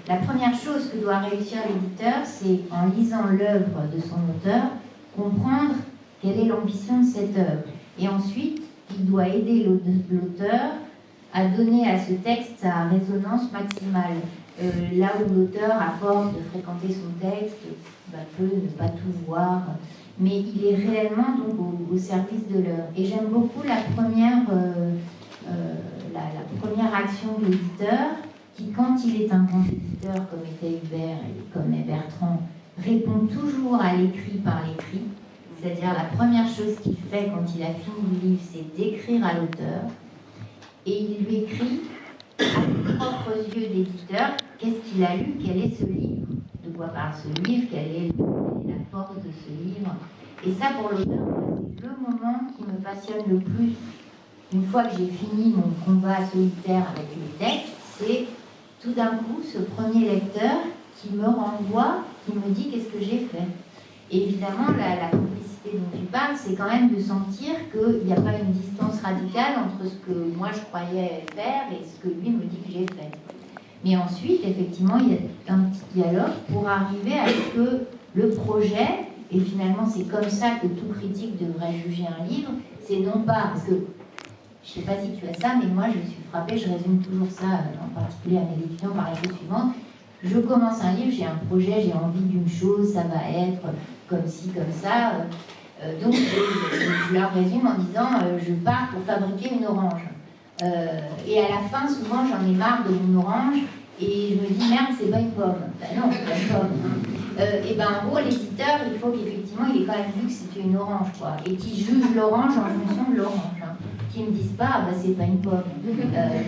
la première chose que doit réussir l'éditeur, c'est en lisant l'œuvre de son auteur, comprendre quelle est l'ambition de cette œuvre. Et ensuite, il doit aider l'auteur à donner à ce texte sa résonance maximale. Là où l'auteur, à force de fréquenter son texte, peut ne pas tout voir, mais il est réellement donc au service de l'œuvre. Et j'aime beaucoup la première action de l'éditeur, qui, quand il est un grand éditeur, comme était Hubert et comme est Bertrand, répond toujours à l'écrit par l'écrit. C'est-à-dire la première chose qu'il fait quand il a fini le livre, c'est d'écrire à l'auteur. Et il lui écrit à ses propres yeux d'éditeur qu'est-ce qu'il a lu, quel est ce livre, de quoi parle ce livre, quelle est la force de ce livre. Et ça, pour l'auteur, c'est le moment qui me passionne le plus. Une fois que j'ai fini mon combat solitaire avec le texte, c'est tout d'un coup ce premier lecteur qui me renvoie, qui me dit qu'est-ce que j'ai fait. Et évidemment, la complicité dont tu parles, c'est quand même de sentir qu'il n'y a pas une distance radicale entre ce que moi je croyais faire et ce que lui me dit que j'ai fait. Mais ensuite, effectivement, il y a un petit dialogue pour arriver à ce que le projet, et finalement c'est comme ça que tout critique devrait juger un livre, c'est non pas, parce que je ne sais pas si tu as ça, mais moi je suis frappée, je résume toujours ça, en particulier à mes étudiants, par la chose suivante. Je commence un livre, j'ai un projet, j'ai envie d'une chose, ça va être comme ci, comme ça. Donc je leur résume en disant je pars pour fabriquer une orange. Et à la fin, souvent j'en ai marre de mon orange et je me dis merde, c'est pas une pomme. Ben non, c'est pas une pomme. Et ben en gros, l'éditeur, il faut qu'effectivement il ait quand même vu que c'était une orange, quoi, et qu'il juge l'orange en fonction de l'orange. Qui me disent pas, bah, c'est pas une pomme,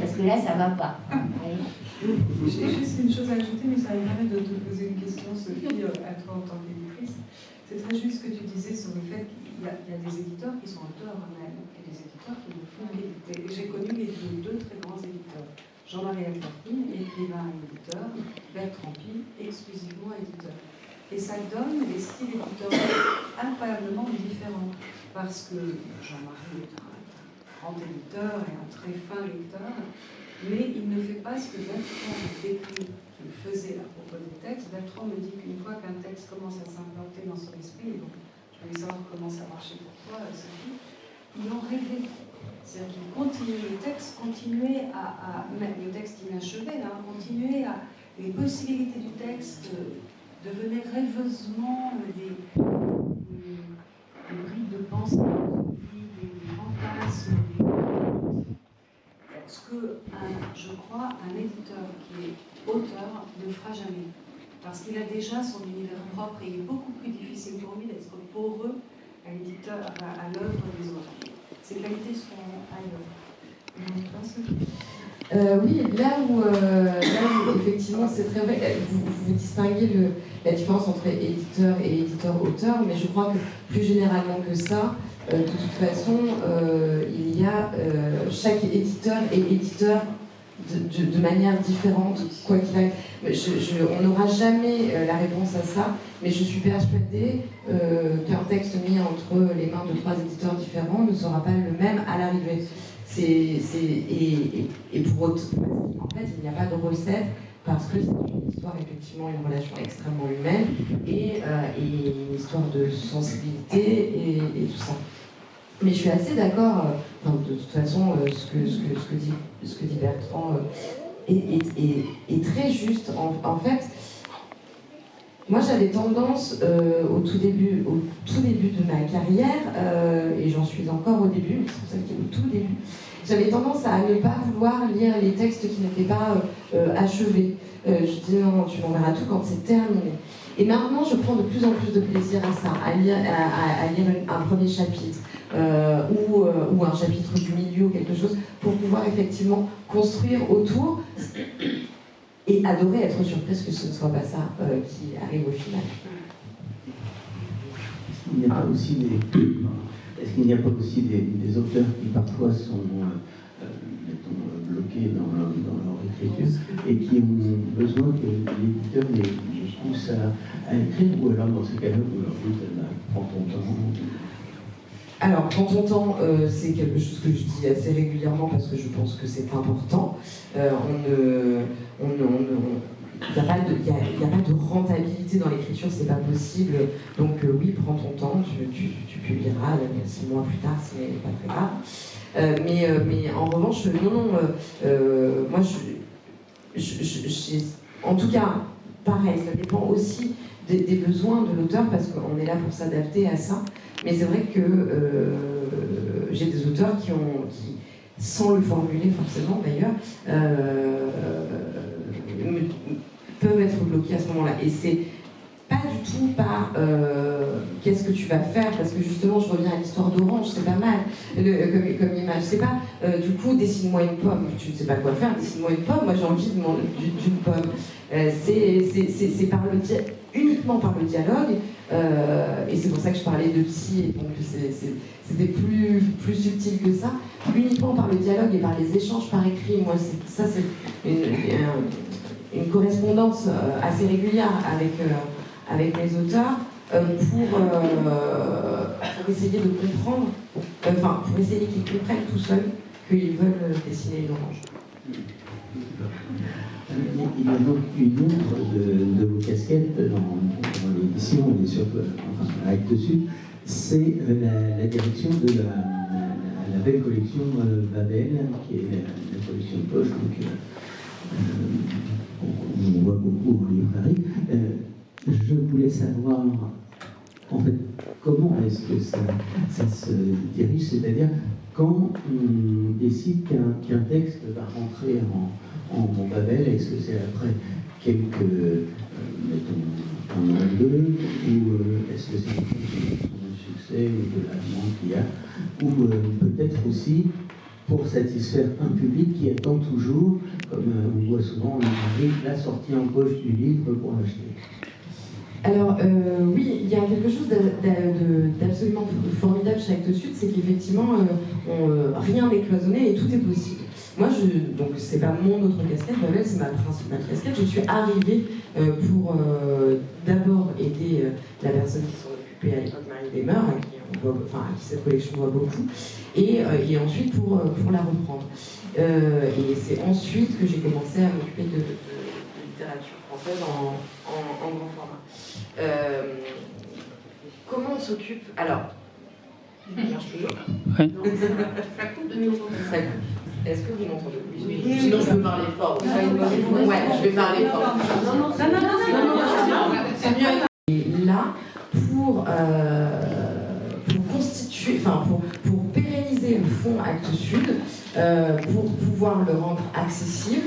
parce que là ça va pas. J'ai juste une chose à ajouter, mais ça me permet de te poser une question, Sophie, à toi en tant qu'éditrice. C'est très juste ce que tu disais sur le fait qu'il y a des éditeurs qui sont auteurs eux-mêmes et des éditeurs qui ne font qu'éditer. Et j'ai connu les deux très grands éditeurs. Jean-Marie Albertine, écrivain et éditeur, Bertrand Pie, exclusivement éditeur. Et ça donne des styles éditoriaux incroyablement différents. Parce que Jean-Marie est un grand éditeur et un très fin lecteur, mais il ne fait pas ce que Bertrand décrit qu'il faisait à propos des textes. Bertrand me dit qu'une fois qu'un texte commence à s'implanter dans son esprit, donc je voulais savoir comment ça marchait pour toi, Sophie, il en rêvait. C'est-à-dire qu'il continuait le texte, même le texte inachevé, continuait à. Les possibilités du texte devenaient rêveusement des bribes de pensée, des fantasmes, ce que, je crois, un éditeur qui est auteur ne fera jamais. Parce qu'il a déjà son univers propre et il est beaucoup plus difficile pour lui d'être poreux à l'éditeur, à l'œuvre des autres. Ces qualités sont ailleurs. Oui, là où effectivement c'est très vrai, vous distinguez la différence entre éditeur et éditeur-auteur, mais je crois que plus généralement que ça, de toute façon, il y a chaque éditeur est éditeur de manière différente, quoi qu'il arrive. On n'aura jamais la réponse à ça, mais je suis persuadée qu'un texte mis entre les mains de 3 éditeurs différents ne sera pas le même à l'arrivée. Et pour autre, en fait, il n'y a pas de recette parce que c'est une histoire, effectivement, une relation extrêmement humaine et une histoire de sensibilité et tout ça. Mais je suis assez d'accord, de toute façon, ce que dit Bertrand est très juste. En fait, moi j'avais tendance, au tout début de ma carrière, et j'en suis encore au début, mais c'est pour ça que c'est au tout début, j'avais tendance à ne pas vouloir lire les textes qui n'étaient pas achevés. Je disais non, tu m'enverras tout quand c'est terminé. Et maintenant, je prends de plus en plus de plaisir à ça, à lire un premier chapitre ou un chapitre du milieu ou quelque chose pour pouvoir effectivement construire autour et adorer être surprise que ce ne soit pas ça qui arrive au final. qu'il n'y a pas aussi est-ce qu'il n'y a pas aussi des auteurs qui parfois sont mettons, bloqués dans leur écriture et qui ont besoin que l'éditeur les pousse à écrire, ou alors dans ce cas-là vous leur dites prends ton temps? Alors, prends ton temps, c'est quelque chose que je dis assez régulièrement parce que je pense que c'est important. Il n'y a pas de rentabilité dans l'écriture, c'est pas possible. Donc oui, prends ton temps, tu publieras 6 mois plus tard, c'est pas très grave. Mais en revanche, moi, en tout cas, pareil, ça dépend aussi des besoins de l'auteur parce qu'on est là pour s'adapter à ça. Mais c'est vrai que j'ai des auteurs qui, sans le formuler forcément d'ailleurs, peuvent être bloqués à ce moment-là. Et c'est pas du tout par qu'est-ce que tu vas faire, parce que justement je reviens à l'histoire d'Orange, c'est pas mal comme image. C'est pas du coup dessine-moi une pomme, tu ne sais pas quoi faire, dessine-moi une pomme, moi j'ai envie d'une pomme. C'est uniquement par le dialogue, et c'est pour ça que je parlais de psy, donc c'était plus subtil que ça, uniquement par le dialogue et par les échanges par écrit. Moi ça c'est une correspondance assez régulière avec les auteurs pour essayer de comprendre, pour essayer qu'ils comprennent tout seuls qu'ils veulent dessiner une orange. Il y a donc une autre de vos casquettes dans l'édition et surtout à Actes Sud, c'est la direction de la belle collection Babel, qui est la collection de poche, donc on voit beaucoup en librairie. Je voulais savoir, en fait, comment est-ce que ça se dirige, c'est-à-dire quand on décide qu'un texte va rentrer en Babel, est-ce que c'est après quelques, mettons, un an ou deux, ou est-ce que c'est un succès ou de la demande qu'il y a, ou peut-être aussi pour satisfaire un public qui attend toujours, comme on voit souvent en librairie, la sortie en poche du livre pour l'acheter. Alors oui, il y a quelque chose d'absolument formidable chez Actes Sud, c'est qu'effectivement, rien n'est cloisonné et tout est possible. Moi, donc c'est pas mon autre casquette, Babel, c'est ma principale casquette. Je suis arrivée pour d'abord aider la personne qui s'en occupait à l'époque, Marie Demer, à qui cette collection voit beaucoup, et ensuite pour la reprendre. Et c'est ensuite que j'ai commencé à m'occuper de littérature française en grand format. Comment on s'occupe? Alors, ça marche toujours? Oui. Ça coupe de nouveau. Ça coupe. Est-ce que vous m'entendez? Oui. Sinon, je peux parler fort. Ouais, je vais parler fort. Non, c'est mieux. Et là, pour constituer, pour pérenniser le fonds Actes Sud, pour pouvoir le rendre accessible,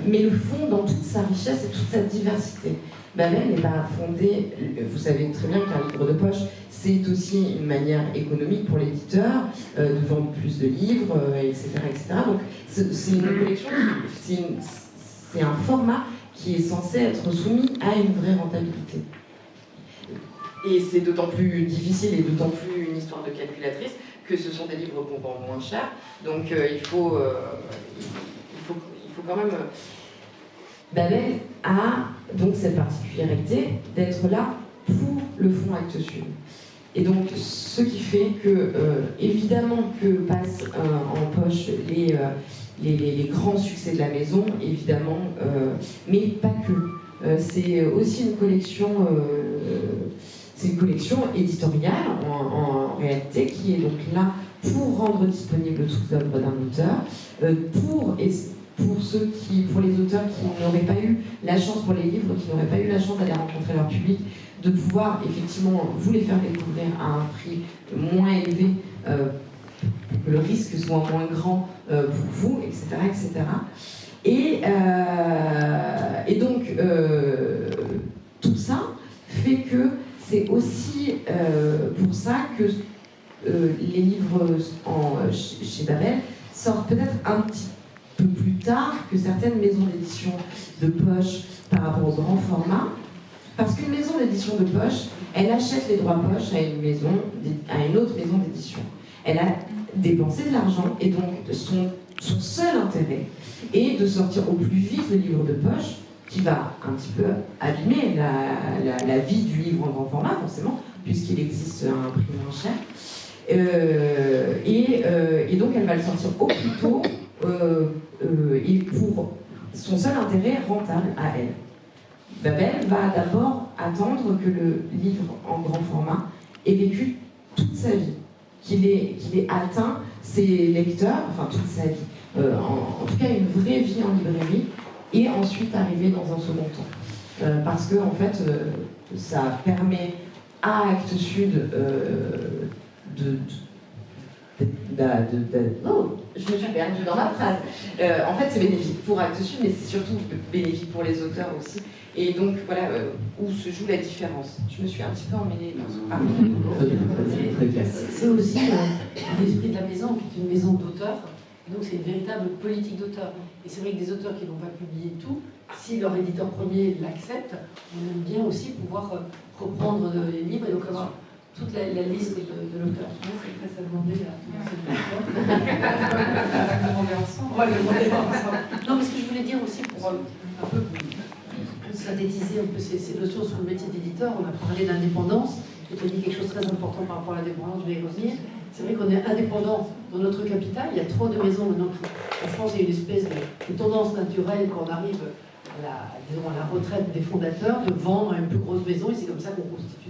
mais le fonds dans toute sa richesse et toute sa diversité. Babel n'est pas fondé, vous savez très bien qu'un livre de poche, c'est aussi une manière économique pour l'éditeur de vendre plus de livres, etc., etc. Donc c'est une collection, c'est un format qui est censé être soumis à une vraie rentabilité. Et c'est d'autant plus difficile et d'autant plus une histoire de calculatrice que ce sont des livres qu'on vend moins cher. Donc il faut quand même... Babel a donc cette particularité d'être là pour le fonds Actes Sud. Et donc, ce qui fait que, évidemment, que passent en poche les grands succès de la maison, évidemment, mais pas que. C'est aussi une collection, éditoriale, en réalité, qui est donc là pour rendre disponible toute l'œuvre d'un auteur, pour les auteurs qui n'auraient pas eu la chance, pour les livres qui n'auraient pas eu la chance d'aller rencontrer leur public, de pouvoir effectivement vous les faire découvrir à un prix moins élevé, pour que le risque soit moins grand pour vous, etc. etc. Et donc, tout ça fait que c'est aussi pour ça que les livres chez Babel sortent peut-être un petit peu plus tard que certaines maisons d'édition de poche par rapport au grand format, Parce qu'une maison d'édition de poche, elle achète les droits poche à une autre maison d'édition. Elle a dépensé de l'argent et donc son seul intérêt est de sortir au plus vite le livre de poche, qui va un petit peu abîmer la vie du livre en grand format, forcément, puisqu'il existe un prix moins cher. Et donc elle va le sortir au plus tôt et pour son seul intérêt rentable à elle. Babel va d'abord attendre que le livre en grand format ait vécu toute sa vie, qu'il ait atteint ses lecteurs, enfin toute sa vie, en tout cas une vraie vie en librairie, et ensuite arriver dans un second temps. Parce que en fait, ça permet à Actes Sud non, je me suis perdue dans ma phrase. En fait, c'est bénéfique pour Actes Sud, mais c'est surtout bénéfique pour les auteurs aussi. Et donc, voilà où se joue la différence. Je me suis un petit peu emmêlée dans ce parcours. C'est aussi l'esprit de la maison, qui est une maison d'auteurs. Donc, c'est une véritable politique d'auteur. Et c'est vrai que des auteurs qui n'ont pas publié tout, si leur éditeur premier l'accepte, on aime bien aussi pouvoir reprendre les livres et donc avoir toute la liste de l'auteur. C'est très à demander là. On va le demander ensemble. Non, mais ce que je voulais dire aussi pour un peu synthétiser un peu ces notions sur le métier d'éditeur, on a parlé d'indépendance, et tu as dit quelque chose de très important par rapport à l'indépendance, je vais y revenir. C'est vrai qu'on est indépendant dans notre capitale, il y a trop de maisons maintenant. En France, il y a une espèce de tendance naturelle quand on arrive à la retraite des fondateurs, de vendre une plus grosse maison, et c'est comme ça qu'on constitue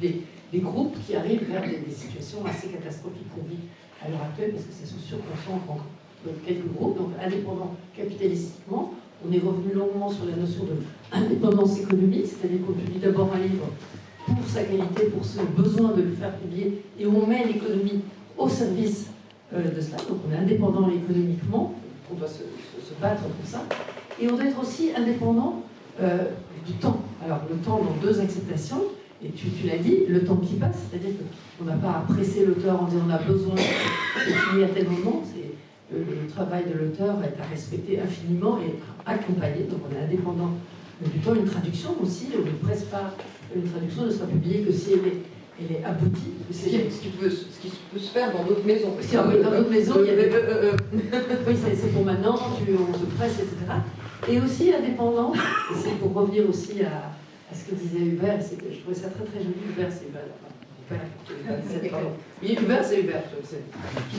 des groupes qui arrivent vers des situations assez catastrophiques qu'on vit à l'heure actuelle, parce que c'est sous surconsommation dans quelques groupes, donc indépendants capitalistiquement. On est revenu longuement sur la notion d'indépendance économique, c'est-à-dire qu'on publie d'abord un livre pour sa qualité, pour son besoin de le faire publier, et on met l'économie au service de cela. Donc on est indépendant économiquement, on doit se battre pour ça. Et on doit être aussi indépendant du temps. Alors le temps dans deux acceptations, et tu l'as dit, le temps qui passe, c'est-à-dire qu'on n'a pas à presser l'auteur en disant on a besoin de finir à tel moment. Le travail de l'auteur est à respecter infiniment et à accompagner. Donc on est indépendant du temps. Une traduction aussi, on ne presse pas. Une traduction ne sera publiée que si elle est aboutie. Ce qui peut se faire dans d'autres maisons. Parce dans d'autres maisons, il y avait... Oui, c'est pour maintenant, on se presse, etc. Et aussi indépendant, et c'est pour revenir aussi à ce que disait Hubert, je trouvais ça très très joli. Hubert, c'est Hubert. Oui, Hubert, c'est Hubert.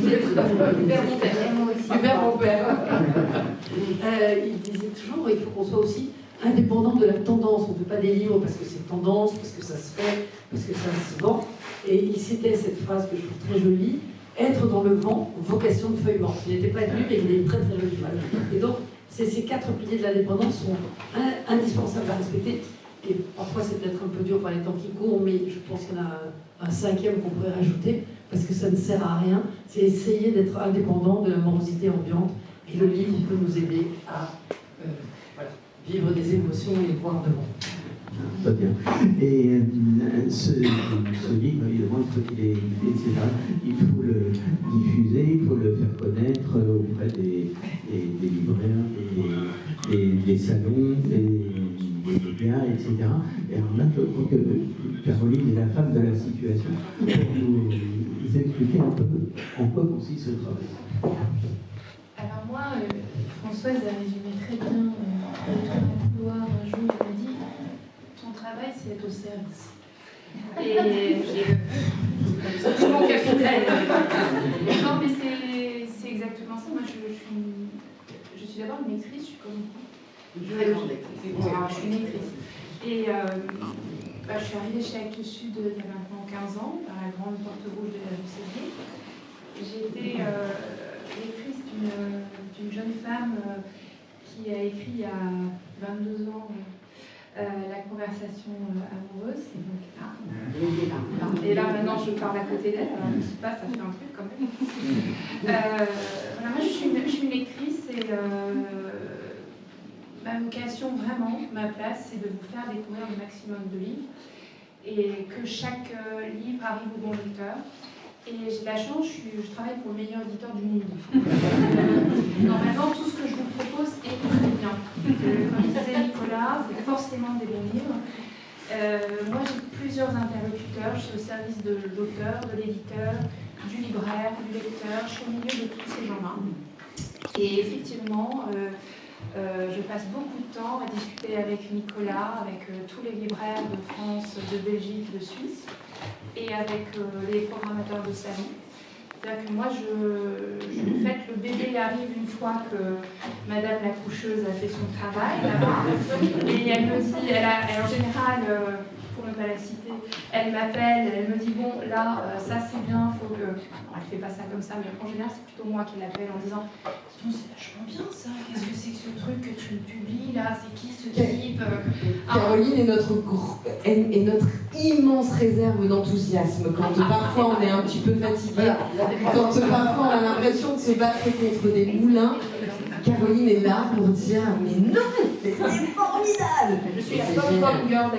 Hubert, mon père. Moi aussi. Hubert, mon père. Il disait toujours qu'il faut qu'on soit aussi indépendant de la tendance. On ne fait pas des livres parce que c'est tendance, parce que ça se fait, parce que ça se vend. Et il citait cette phrase que je trouve très jolie, être dans le vent, vocation de feuille morte. Il n'était pas venu, mais il est une très très jolie phrase. Et donc, ces 4 piliers de l'indépendance sont indispensables à respecter. Et parfois, c'est peut-être un peu dur par les temps qui courent, mais je pense qu'il y en a un 5e qu'on pourrait rajouter, parce que ça ne sert à rien. C'est essayer d'être indépendant de la morosité ambiante. Et le livre peut nous aider à vivre des émotions et voir devant. Très bien. Et ce livre, évidemment, il faut qu'il ait édité, etc. Il faut le diffuser, il faut le faire connaître auprès des libraires, des salons, des médias, etc. Et alors là, je crois que Caroline est la femme de la situation pour nous expliquer un peu en quoi consiste ce travail. Alors moi, Françoise a résumé très bien le couloir un jour, elle m'a dit ton travail c'est être au service. Et je mon capitaine. Non mais c'est exactement ça. Moi je suis d'abord une lectrice, je suis comme Une très grande lectrice. Je suis une lectrice. Et je suis arrivée chez Actes Sud il y a maintenant 15 ans, par la grande porte rouge de la rue Séville. J'étais lectrice d'une jeune femme qui a écrit il y a 22 ans La conversation amoureuse. Et là maintenant je parle à côté d'elle, alors je ne sais pas, ça fait un truc quand même. Voilà, moi je suis une lectrice et ma vocation vraiment, ma place, c'est de vous faire découvrir le maximum de livres et que chaque livre arrive au bon lecteur. Et j'ai de la chance, je travaille pour le meilleur éditeur du monde. Normalement, tout ce que je vous propose est très bien. Comme disait Nicolas, c'est forcément des bons livres. Moi, j'ai plusieurs interlocuteurs. Je suis au service de l'auteur, de l'éditeur, du libraire, du lecteur. Je suis au milieu de tous ces gens-là. Et effectivement, je passe beaucoup de temps à discuter avec Nicolas, avec tous les libraires de France, de Belgique, de Suisse, et avec les programmateurs de salon. C'est-à-dire que moi, en fait, le bébé arrive une fois que Madame la coucheuse a fait son travail, là-bas, et elle me dit, en général, pour ne pas la citer, elle m'appelle, elle me dit, bon, là, ça c'est bien, faut que... Non, elle fait pas ça comme ça, mais en général, c'est plutôt moi qui l'appelle en disant, c'est vachement bien ça, qu'est-ce que c'est que ce truc que tu publies là, c'est qui ce type Caroline est notre immense réserve d'enthousiasme. Quand parfois on est un petit peu fatigué, quand parfois on a l'impression de se battre contre des moulins, Caroline est là pour dire mais non, c'est formidable. Je suis la pom-pom girl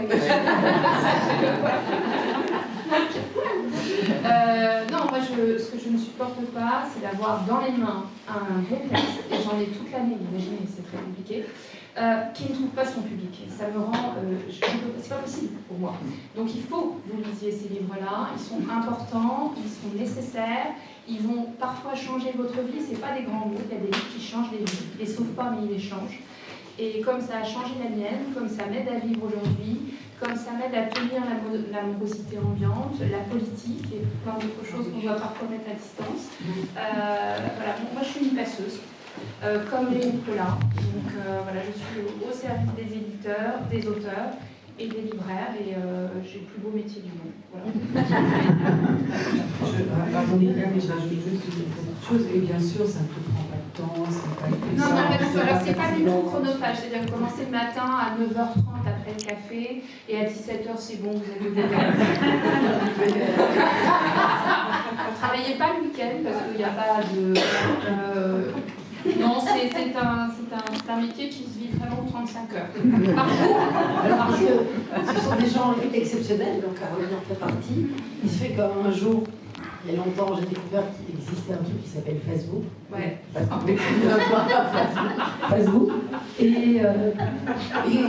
non, moi ce que je ne supporte pas, c'est d'avoir dans les mains un bon texte, et j'en ai toute l'année, imaginez, c'est très compliqué, qui ne trouve pas son public. Ça me rend... c'est pas possible pour moi. Donc il faut que vous lisiez ces livres-là, ils sont importants, ils sont nécessaires, ils vont parfois changer votre vie, c'est pas des grands mots, il y a des livres qui changent les vies, ils les sauvent pas mais ils les changent. Et comme ça a changé la mienne, comme ça m'aide à vivre aujourd'hui, comme ça m'aide à tenir l'amorosité ambiante, la politique et plein d'autres choses qu'on doit parfois mettre à distance. Voilà, moi je suis une passeuse, comme les Nicolas. Donc voilà, je suis au service des éditeurs, des auteurs et des libraires, et j'ai le plus beau métier du monde. Voilà. Pardonnez, mais je rajoute juste une petite chose, et bien sûr, ça ne te prend pas de temps, c'est pas Non, alors c'est pas du tout chronophage, c'est-à-dire commencer le matin à 9h30 après le café, et à 17h c'est bon, vous avez le travaillez pas le week-end parce qu'il n'y a pas de... non, c'est un métier qui se vit vraiment 35 heures. Par jour. Alors ce sont des gens exceptionnels, donc Caroline en fait partie. Il se fait comme un jour, il y a longtemps, j'ai découvert qu'il existait un truc qui s'appelle Facebook. Ouais. Facebook. Et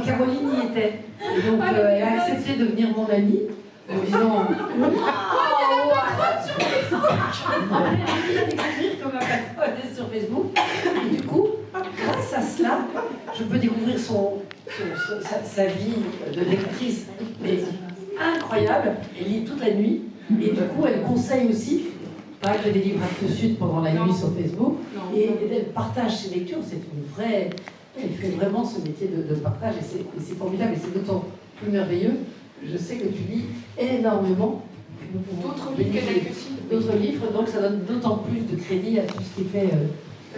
Caroline y était. Et donc elle a accepté de devenir mon amie en disant découvrir comme un patron sur Facebook. Et du coup, grâce à cela, je peux découvrir sa vie de lectrice, mais incroyable. Elle lit toute la nuit. Et du coup, elle conseille aussi, pas que des livres Actes Sud pendant la nuit sur Facebook. Et elle partage ses lectures. C'est une vraie. Elle fait vraiment ce métier de partage. Et c'est formidable. Et c'est d'autant plus merveilleux. Je sais que tu lis énormément. D'autres livres que d'Actes Sud. D'autres livres, donc ça donne d'autant plus de crédit à tout ce qui est fait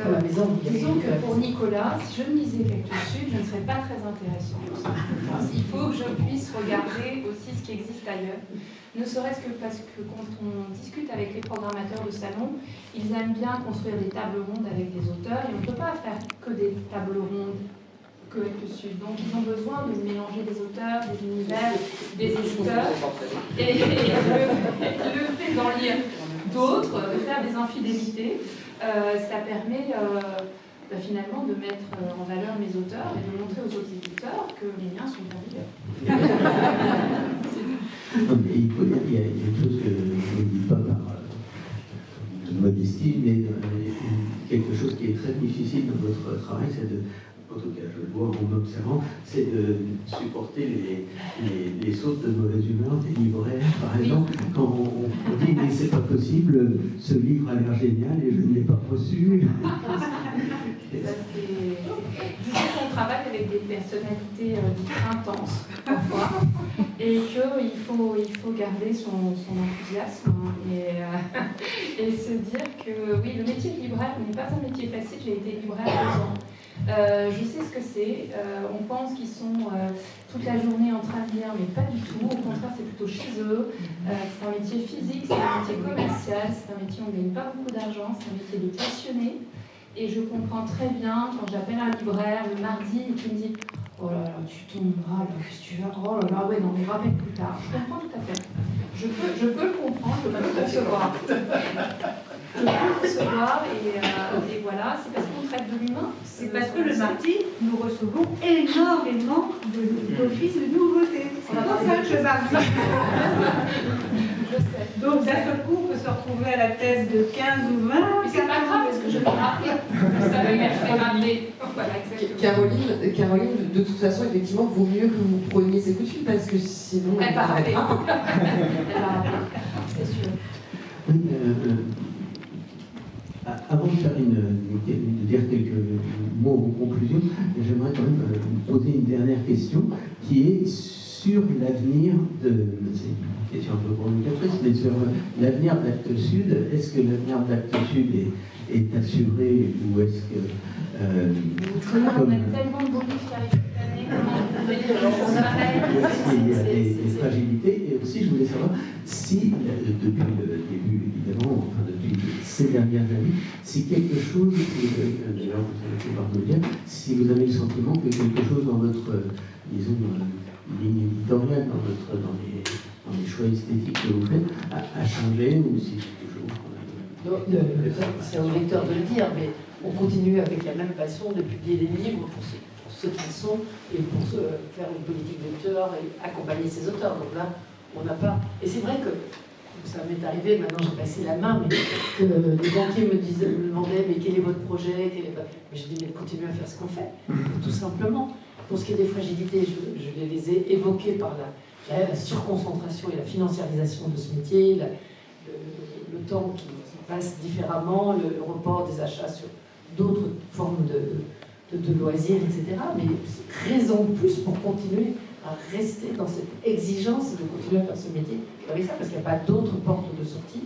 à la maison. Disons que pour Nicolas, si je ne lisais qu'Actes Sud, je ne serais pas très intéressante. Il faut que je puisse regarder aussi ce qui existe ailleurs. Ne serait-ce que parce que quand on discute avec les programmateurs de salon, ils aiment bien construire des tables rondes avec des auteurs, et on ne peut pas faire que des tables rondes que Actes Sud. Donc ils ont besoin de mélanger des auteurs, des univers, des éditeurs, et le fait d'en lire d'autres, de faire des infidélités, ça permet finalement de mettre en valeur mes auteurs et de montrer aux autres éditeurs que les miens sont formidables. Il faut dire qu'il y a quelque chose que je ne dis pas par modestie, mais quelque chose qui est très difficile dans votre travail, c'est de, en tout cas je le vois en m'observant, c'est de supporter les sautes de mauvaise humeur des libraires, par exemple, quand on dit mais c'est pas possible, ce livre a l'air génial et je ne l'ai pas reçu. Disons qu'on travaille avec des personnalités intenses parfois, et qu'il faut garder son enthousiasme et se dire que oui, le métier de libraire n'est pas un métier facile. J'ai été libraire 2 ans. Je sais ce que c'est. On pense qu'ils sont toute la journée en train de lire, mais pas du tout. Au contraire, c'est plutôt chez eux. C'est un métier physique, c'est un métier commercial, c'est un métier où on ne gagne pas beaucoup d'argent, c'est un métier de passionné. Et je comprends très bien quand j'appelle un libraire le mardi et qu'il me dit « Oh là là, tu tombes, ah là, qu'est-ce que tu veux? Oh là là, ouais, non, mais rappelle plus tard. » Je comprends tout à fait. Je peux le comprendre, je peux le concevoir. Je peux le concevoir, et voilà, c'est parce qu'on traite de l'humain. C'est parce que le mardi, nous recevons énormément d'offices de nouveautés. C'est pour ça que je barbille. Donc d'un seul coup, on peut se retrouver à la thèse de 15 ou 20. Mais c'est pas grave, parce que je vais me rappeler. Ça va me rappeler. Voilà, exactement. Caroline, de toute façon, effectivement, vaut mieux que vous preniez ces coups de fil parce que sinon, Elle va rappeler. arrêtera. Elle va rappeler, c'est sûr. Oui, avant de dire quelques mots en conclusion, j'aimerais quand même poser une dernière question qui est sur l'avenir de. C'est une question un peu provocatrice, mais sur l'avenir d'Actes Sud. Est-ce que l'avenir d'Actes Sud est assuré ou est-ce que. On a tellement de bonus qui arrivent cette année, on s'arrête. Il y a des fragilités. Et aussi, je voulais savoir si, depuis le début, évidemment, enfin depuis ces dernières années, si quelque chose, d'ailleurs vous allez pouvoir me dire, si vous avez le sentiment que quelque chose dans votre, disons, ligne éditoriale, dans les choix esthétiques que vous faites, a changé ou si c'est toujours. C'est au lecteur de le dire, mais on continue avec la même passion de publier des livres pour ceux qui sont et pour faire une politique d'auteur et accompagner ces auteurs. Donc là, on n'a pas. Et c'est vrai que ça m'est arrivé, maintenant j'ai passé la main, mais que les banquiers me demandaient mais quel est votre projet, mais je dis mais continuez à faire ce qu'on fait, tout simplement. Pour ce qui est des fragilités, je les ai évoquées par la surconcentration et la financiarisation de ce métier, le temps qui passe différemment, le report des achats sur d'autres formes de loisirs, etc. Mais raison de plus pour continuer à rester dans cette exigence de continuer à faire ce métier avec ça, parce qu'il n'y a pas d'autres portes de sortie.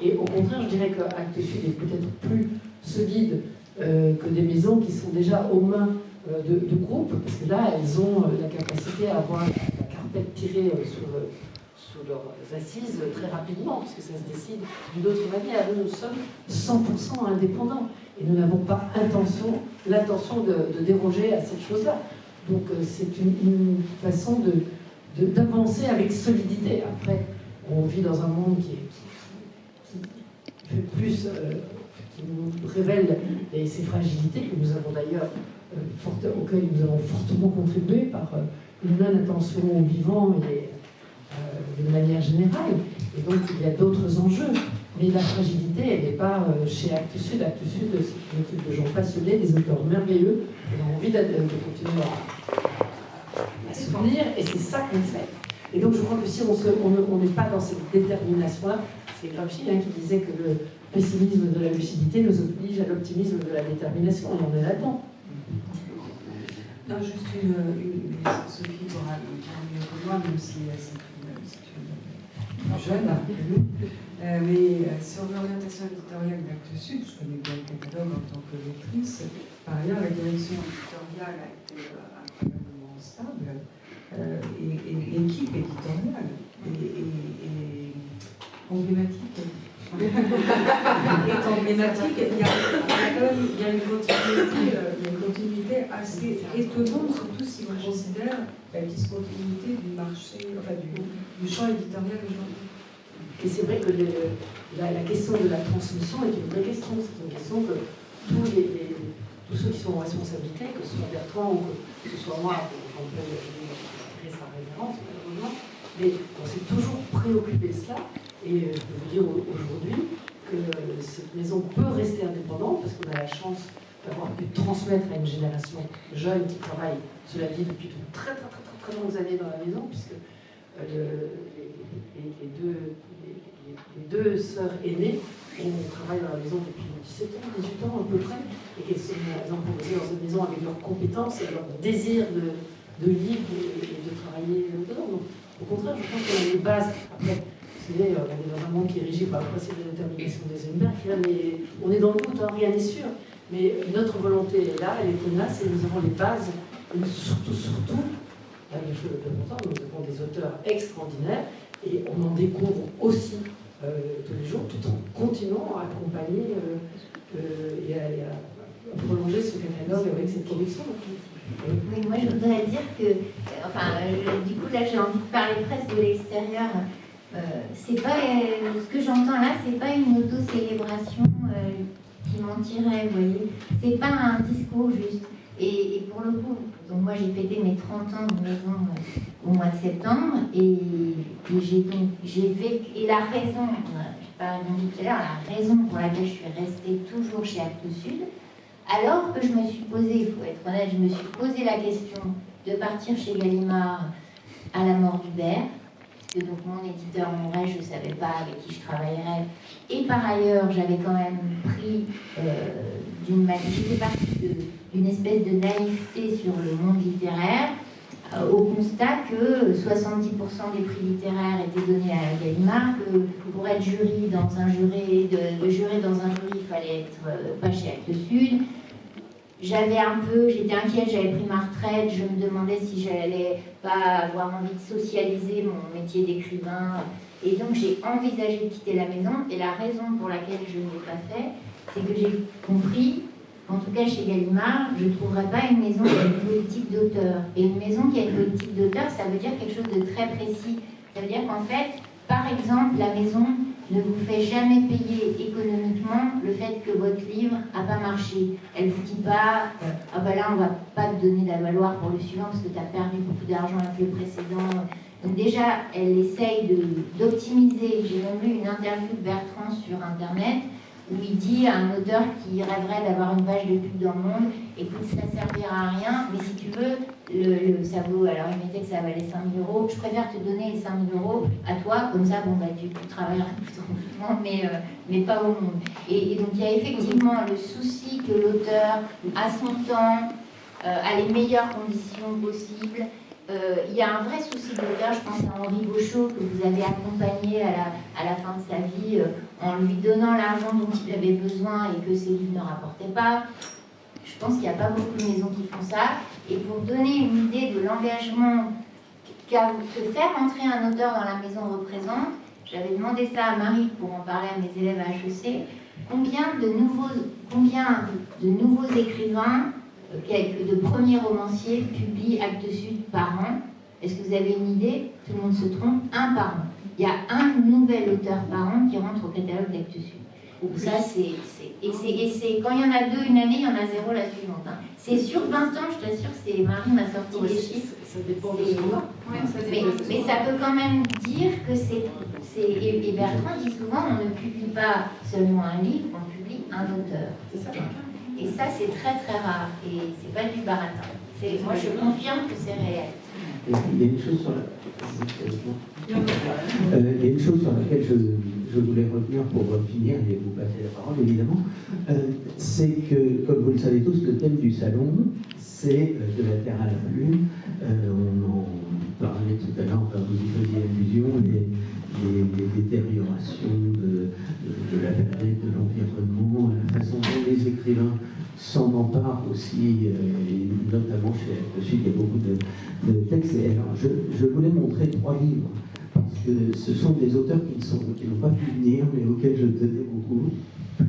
Et au contraire, je dirais que Actes Sud est peut-être plus solide que des maisons qui sont déjà aux mains de groupes, parce que là, elles ont la capacité à avoir la carpette tirée sur leurs assises très rapidement, parce que ça se décide d'une autre manière. Nous sommes 100% indépendants et nous n'avons pas l'intention de déroger à cette chose-là. Donc c'est une façon d'avancer avec solidité. Après, on vit dans un monde qui fait plus, qui nous révèle ces fragilités que nous avons d'ailleurs, auxquelles nous avons fortement contribué par une non-attention aux vivants et de manière générale. Et donc il y a d'autres enjeux. Mais la fragilité, elle n'est pas chez Actes Sud. Actes Sud, c'est une équipe de gens passionnés, des auteurs merveilleux, qui ont envie de continuer à soutenir, et c'est ça qu'on fait. Et donc je crois que si on n'est pas dans cette détermination-là, c'est Gramsci qui disait que le pessimisme de la lucidité nous oblige à l'optimisme de la détermination, et on est là-dedans. Non, juste Sophie pourra mieux que moi, même si c'est une jeune, mais sur l'orientation éditoriale d'Actes Sud, je connais bien le catalogue en tant que lectrice. Par ailleurs, la direction éditoriale a été incroyablement stable, et l'équipe éditoriale est emblématique. Est emblématique. Il y a une continuité assez étonnante, surtout si on considère la discontinuité du marché, enfin du champ éditorial aujourd'hui. Et c'est vrai que la question de la transmission est une vraie question. C'est une question que tous ceux qui sont en responsabilité, que ce soit Bertrand ou que ce soit moi, on peut créer sa référence, malheureusement, mais on s'est toujours préoccupé de cela. Et je peux vous dire aujourd'hui que cette maison peut rester indépendante parce qu'on a la chance d'avoir pu transmettre à une génération jeune qui travaille, cela dit, depuis de très longues années dans la maison, puisque les deux sœurs aînées travaillent dans la maison depuis 17 ans, 18 ans à peu près, et qu'elles ont posé dans cette maison avec leurs compétences et leur désir de lire et de travailler dedans. Donc, au contraire, je pense qu'on a les bases. Après, on est dans un monde qui est régi par le principe de détermination d'Eisenberg, mais on est dans le doute, rien n'est sûr. Mais notre volonté est là, elle est tenace, et nous avons les bases. Et surtout, la chose le plus important, nous avons des auteurs extraordinaires, et on en découvre aussi tous les jours, tout en continuant à accompagner et à prolonger ce catalogue avec cette correction. Oui, moi je voudrais dire que, du coup là j'ai envie de parler presque de l'extérieur. C'est pas ce que j'entends là, c'est pas une auto-célébration qui mentirait, vous voyez. C'est pas un discours juste. Et pour le coup, donc moi j'ai fêté mes 30 ans de maison au mois de septembre, et j'ai vécu, et la raison, je pas dit tout à l'heure, la raison pour laquelle je suis restée toujours chez Actes Sud, alors que je me suis posé, il faut être honnête, je me suis posé la question de partir chez Gallimard à la mort d'Hubert, parce que donc mon éditeur, mon rêve, je ne savais pas avec qui je travaillerais, et par ailleurs j'avais quand même pris j'étais partie d'une espèce de naïveté sur le monde littéraire, au constat que 70% des prix littéraires étaient donnés à Gallimard, que pour être jury dans un jury, de jurer dans un jury, il fallait être pas chez Actes Sud. J'étais inquiète, j'avais pris ma retraite, je me demandais si j'allais pas avoir envie de socialiser mon métier d'écrivain. Et donc j'ai envisagé de quitter la maison, et la raison pour laquelle je ne l'ai pas fait, c'est que j'ai compris qu'en tout cas chez Gallimard, je ne trouverais pas une maison qui a une politique d'auteur. Et une maison qui a une politique d'auteur, ça veut dire quelque chose de très précis. Ça veut dire qu'en fait, par exemple, la maison ne vous fait jamais payer économiquement le fait que votre livre n'a pas marché. Elle ne vous dit pas ah ben là on ne va pas te donner d'avaloir pour le suivant parce que tu as perdu beaucoup d'argent avec le précédent. Donc déjà, elle essaye d'optimiser. J'ai même lu une interview de Bertrand sur Internet où il dit à un auteur qui rêverait d'avoir une page de pub dans le monde, écoute, ça ne servira à rien, mais si tu veux, ça vaut, alors il mettait que ça valait 5 000 €, je préfère te donner les 5 000 € à toi, comme ça, bon, bah, tu travailleras plus tranquillement, mais pas au monde. Et donc il y a effectivement le souci que l'auteur a son temps, a les meilleures conditions possibles. Il y a un vrai souci de l'auteur, je pense à Henri Gauchot que vous avez accompagné à la fin de sa vie en lui donnant l'argent dont il avait besoin et que ses livres ne rapportaient pas. Je pense qu'il n'y a pas beaucoup de maisons qui font ça. Et pour donner une idée de l'engagement que faire entrer un auteur dans la maison représente, j'avais demandé ça à Marie pour en parler à mes élèves à HEC, combien de nouveaux écrivains de premiers romanciers publient Actes Sud par an. Est-ce que vous avez une idée? Tout le monde se trompe, un par an. Il y a un nouvel auteur par an qui rentre au catalogue d'Actes Sud. Donc ça, quand il y en a 2 une année, il y en a 0 la suivante. Hein. C'est sur 20 ans, je t'assure, Marie m'a sorti les chiffres. Ça dépend de ce qu'on a. Mais ça peut quand même dire que et Bertrand dit souvent, on ne publie pas seulement un livre, on publie un auteur. C'est ça. Et ça, c'est très très rare. Et c'est pas du baratin. Moi, je confirme que c'est réel. Il y a une chose sur laquelle je voulais revenir pour finir et vous passer la parole, évidemment. C'est que, comme vous le savez tous, le thème du salon, c'est de la terre à la lune. On en parlait tout à l'heure, vous y faisiez allusion, les détériorations de la planète, de l'environnement, la façon dont les écrivains s'en emparent aussi, et notamment chez Actes Sud, il y a beaucoup de textes. Et alors, je voulais montrer 3 livres, parce que ce sont des auteurs qui n'ont pas pu venir, mais auxquels je tenais beaucoup.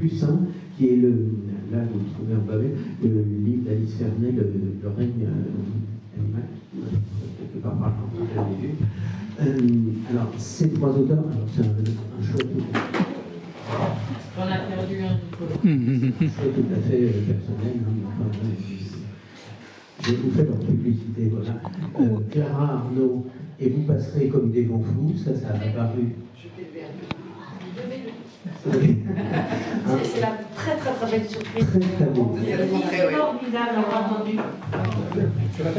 Plus un, qui est là vous le trouvez en pavé, le livre d'Alice Fernet, le règne animal, quelque part par là, je l'avais vu. Alors, ces 3 auteurs, alors c'est un choix On a perdu tout à fait personnel. Je vous fais leur publicité, voilà. Clara Arnaud, et vous passerez comme des vents fous, ça a apparu. C'est la très très très belle surprise. C'est formidable, on a entendu.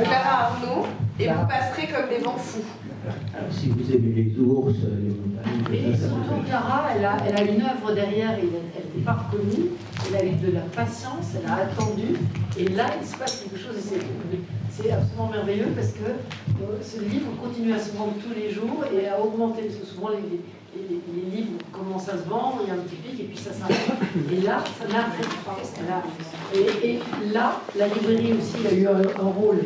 Clara Arnaud, et vous passerez comme des vents fous. Alors, si vous aimez les ours, les montagnes, Et surtout, Clara, elle a une œuvre derrière, elle n'est pas reconnue, elle a eu de la patience, elle a attendu, et là, il se passe quelque chose, et c'est absolument merveilleux parce que ce livre continue à se vendre tous les jours et à augmenter, parce que souvent les livres commencent à se vendre, il y a un petit pic, et puis ça s'arrête. Et là, ça n'arrête pas. Et là, la librairie aussi a eu un rôle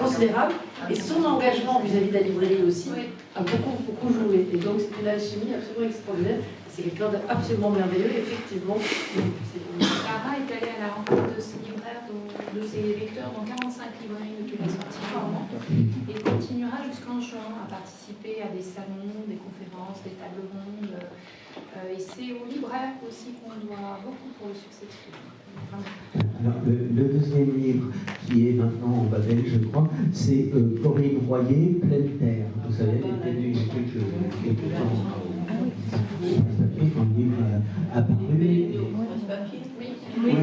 considérable. Et son engagement vis-à-vis de la librairie aussi a beaucoup joué. Et donc c'est une alchimie absolument extraordinaire. C'est quelqu'un d'absolument merveilleux, effectivement. Sarah est allée à la rencontre de ses libraires, de ses lecteurs dans 45 librairies depuis la sortie du roman et continuera jusqu'en juin à participer à des salons, des conférences, des tables rondes. Et c'est aux libraires aussi qu'on doit beaucoup pour le succès de ce livre. Alors, le deuxième livre, qui est maintenant en Babel, je crois, c'est Corinne Royer, Pleine Terre. Vous savez, elle était venue il y a quelques temps. Quand le livre a apparu. Oui,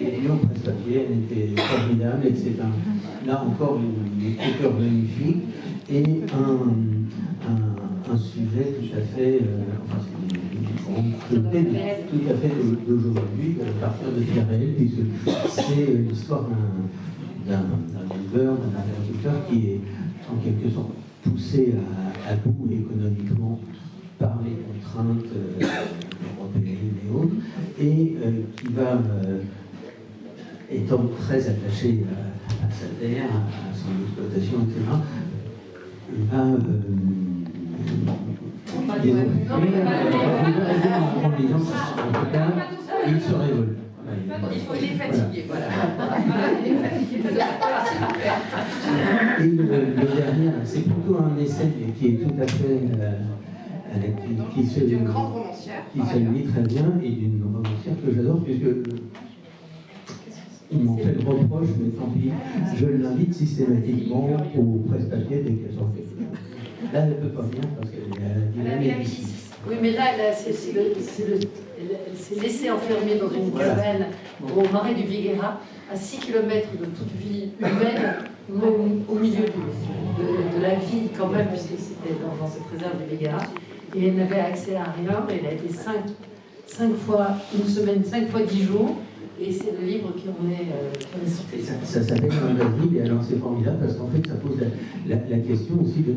et au presse-papier, elle était formidable, et c'est là encore une écriture magnifique et un sujet tout à fait, enfin c'est une cruauté tout à fait d'aujourd'hui, à partir de faits réels, puisque c'est l'histoire d'un éleveur, d'un agriculteur qui est en quelque sorte poussé à bout économiquement par les contraintes européennes et autres, et qui va, étant très attaché à sa terre, à son exploitation, etc., va il se révolte. Il est fatigué, voilà. Et le dernier, c'est plutôt un essai qui est tout à fait d'une grande romancière. Qui se lit très bien et d'une romancière que j'adore, puisque on m'en fait le reproche, mais tant pis, je l'invite systématiquement au presse-papier dès qu'elle sort quelque chose. Là, elle ne peut pas venir parce qu'elle a dit. Oui, mais là, elle s'est laissée enfermer dans une cabane au marais du Viguera, à 6 km de toute vie humaine, au milieu de la ville quand même, puisque c'était dans cette réserve du Viguera. Et elle n'avait accès à rien. Elle a été 5 fois une semaine, 5 fois 10 jours. Et c'est le livre qui en est sorti. Ça s'appelle Invasible, et alors c'est formidable parce qu'en fait ça pose la question aussi de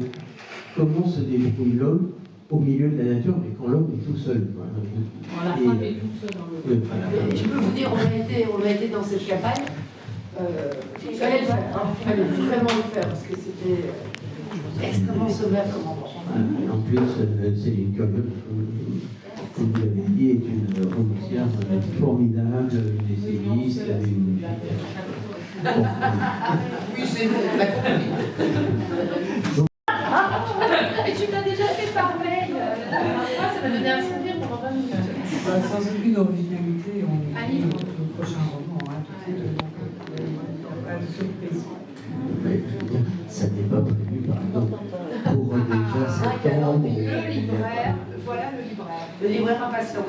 comment se débrouille l'homme au milieu de la nature, mais quand l'homme est tout seul. La femme est tout seul dans le... Et je peux vous dire, on a été dans cette campagne. Il fallait le faire, il fallait vraiment le faire parce que c'était extrêmement sommaire comme endroit. En plus, Céline Colliot, comme vous l'avez dit, est une romancière formidable, une essayiste, elle avait une... Oui, c'est bon, on l'a compris. Mais tu m'as déjà fait par mail. Ça m'a donné un fou rire pendant 20 minutes. Sans aucune originalité, on Un livre. le prochain roman, tout est pas de surprise. Mais je veux dire, ça n'est pas prévu, par exemple, pour déjà septembre. Le libraire, voilà le libraire. Le libraire impatient.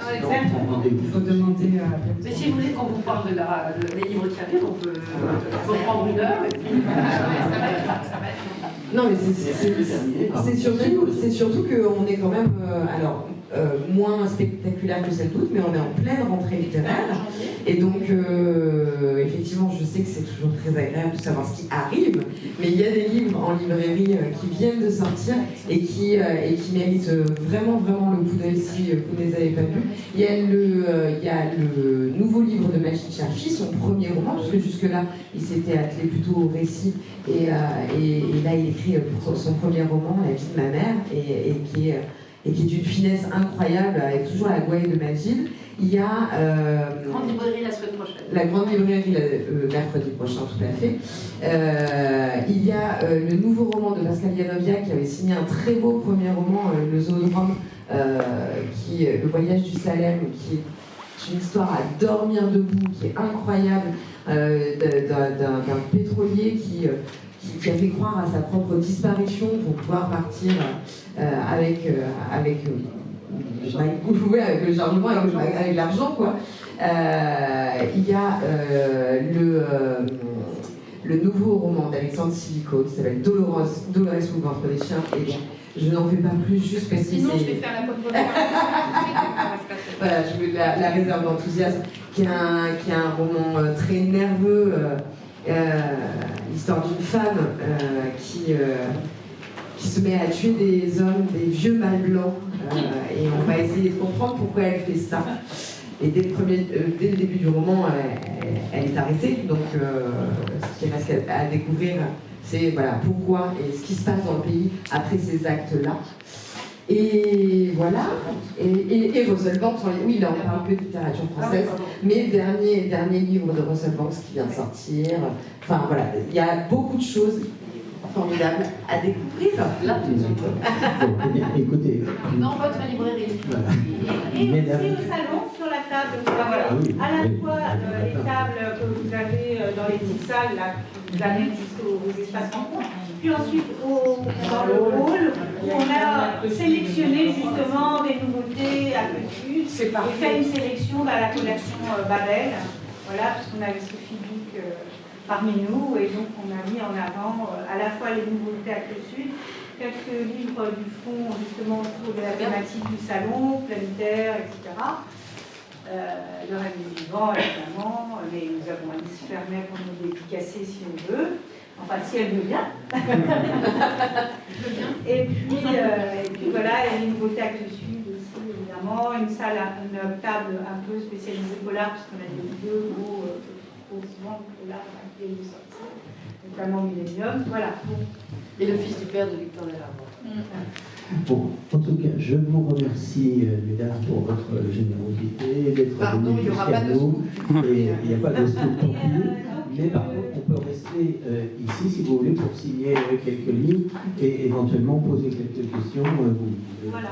Il faut demander à... Mais si vous voulez qu'on vous parle des livres qui arrivent, on peut prendre une heure. Et puis... Ça va être Non, mais c'est surtout qu'on est quand même, moins spectaculaire que celle d'août, mais on est en pleine rentrée littéraire. Et donc, effectivement, je sais que c'est toujours très agréable de savoir ce qui arrive, mais il y a des livres en librairie qui viennent de sortir et qui méritent vraiment, vraiment le coup d'œil si vous ne les avez pas vus. Il y a le nouveau livre de Majid Cherfi, son premier roman, parce que jusque-là, il s'était attelé plutôt au récit, et là, il écrit son premier roman, La vie de ma mère, et qui est d'une finesse incroyable, avec toujours la gouaille de Majid. Il y a... Grande librairie la semaine prochaine. La grande librairie mercredi prochain, tout à fait. Il y a le nouveau roman de Pascal Yanovia qui avait signé un très beau premier roman, Le Zoodrome, Le Voyage du Salem, qui est une histoire à dormir debout, qui est incroyable, d'un pétrolier qui a fait croire à sa propre disparition pour pouvoir partir avec le charbon, avec l'argent, quoi. Il y a le nouveau roman d'Alexandre Silico qui s'appelle Dolores ou ventre des chiens, et je n'en fais pas plus juste parce que sinon, je vais faire la bonne voilà, je veux la réserve d'enthousiasme, qui est un roman très nerveux, l'histoire d'une femme qui se met à tuer des hommes, des vieux mâles blancs, et on va essayer de comprendre pourquoi elle fait ça. Et dès le début du roman, elle est arrêtée, donc ce qui reste à découvrir, c'est voilà, pourquoi et ce qui se passe dans le pays après ces actes-là. Et voilà. Et Russell Banks, oui, là on parle que de littérature française, mais dernier livre de Russell Banks qui vient de sortir. Enfin voilà, il y a beaucoup de choses formidables à découvrir là tout de suite. Écoutez. Dans votre librairie. Voilà. Et aussi au salon, sur la table, vous avez à la fois les tables que vous avez dans les petites salles, là, qui vous amènent jusqu'aux espaces rencontres. Puis ensuite, dans le hall, on a sélectionné justement des nouveautés à Petit et fait une sélection dans la collection Babel. Voilà, puisqu'on avait Sophie Bic parmi nous, et donc on a mis en avant à la fois les nouveautés à Sud, quelques livres du fond justement autour de la thématique du salon, planétaire, etc. Le rêve du vivant, évidemment, mais nous avons Alice Fermet pour nous dédicacer si on veut. Enfin, si elle veut bien. Et puis voilà, et les nouveautés Actes Sud aussi, évidemment. Une salle, une table un peu spécialisée polar, puisqu'on a des deux gros polars qui viennent de sortir, notamment Millennium. Voilà. Et le fils du père de Victor Delarbre. Bon, en tout cas, je vous remercie, mesdames, pour votre générosité, d'être venus jusqu'à nous. Et il n'y a pas de scoop non plus. Mais par contre, on peut rester ici, si vous voulez, pour signer quelques lignes et éventuellement poser quelques questions. Voilà.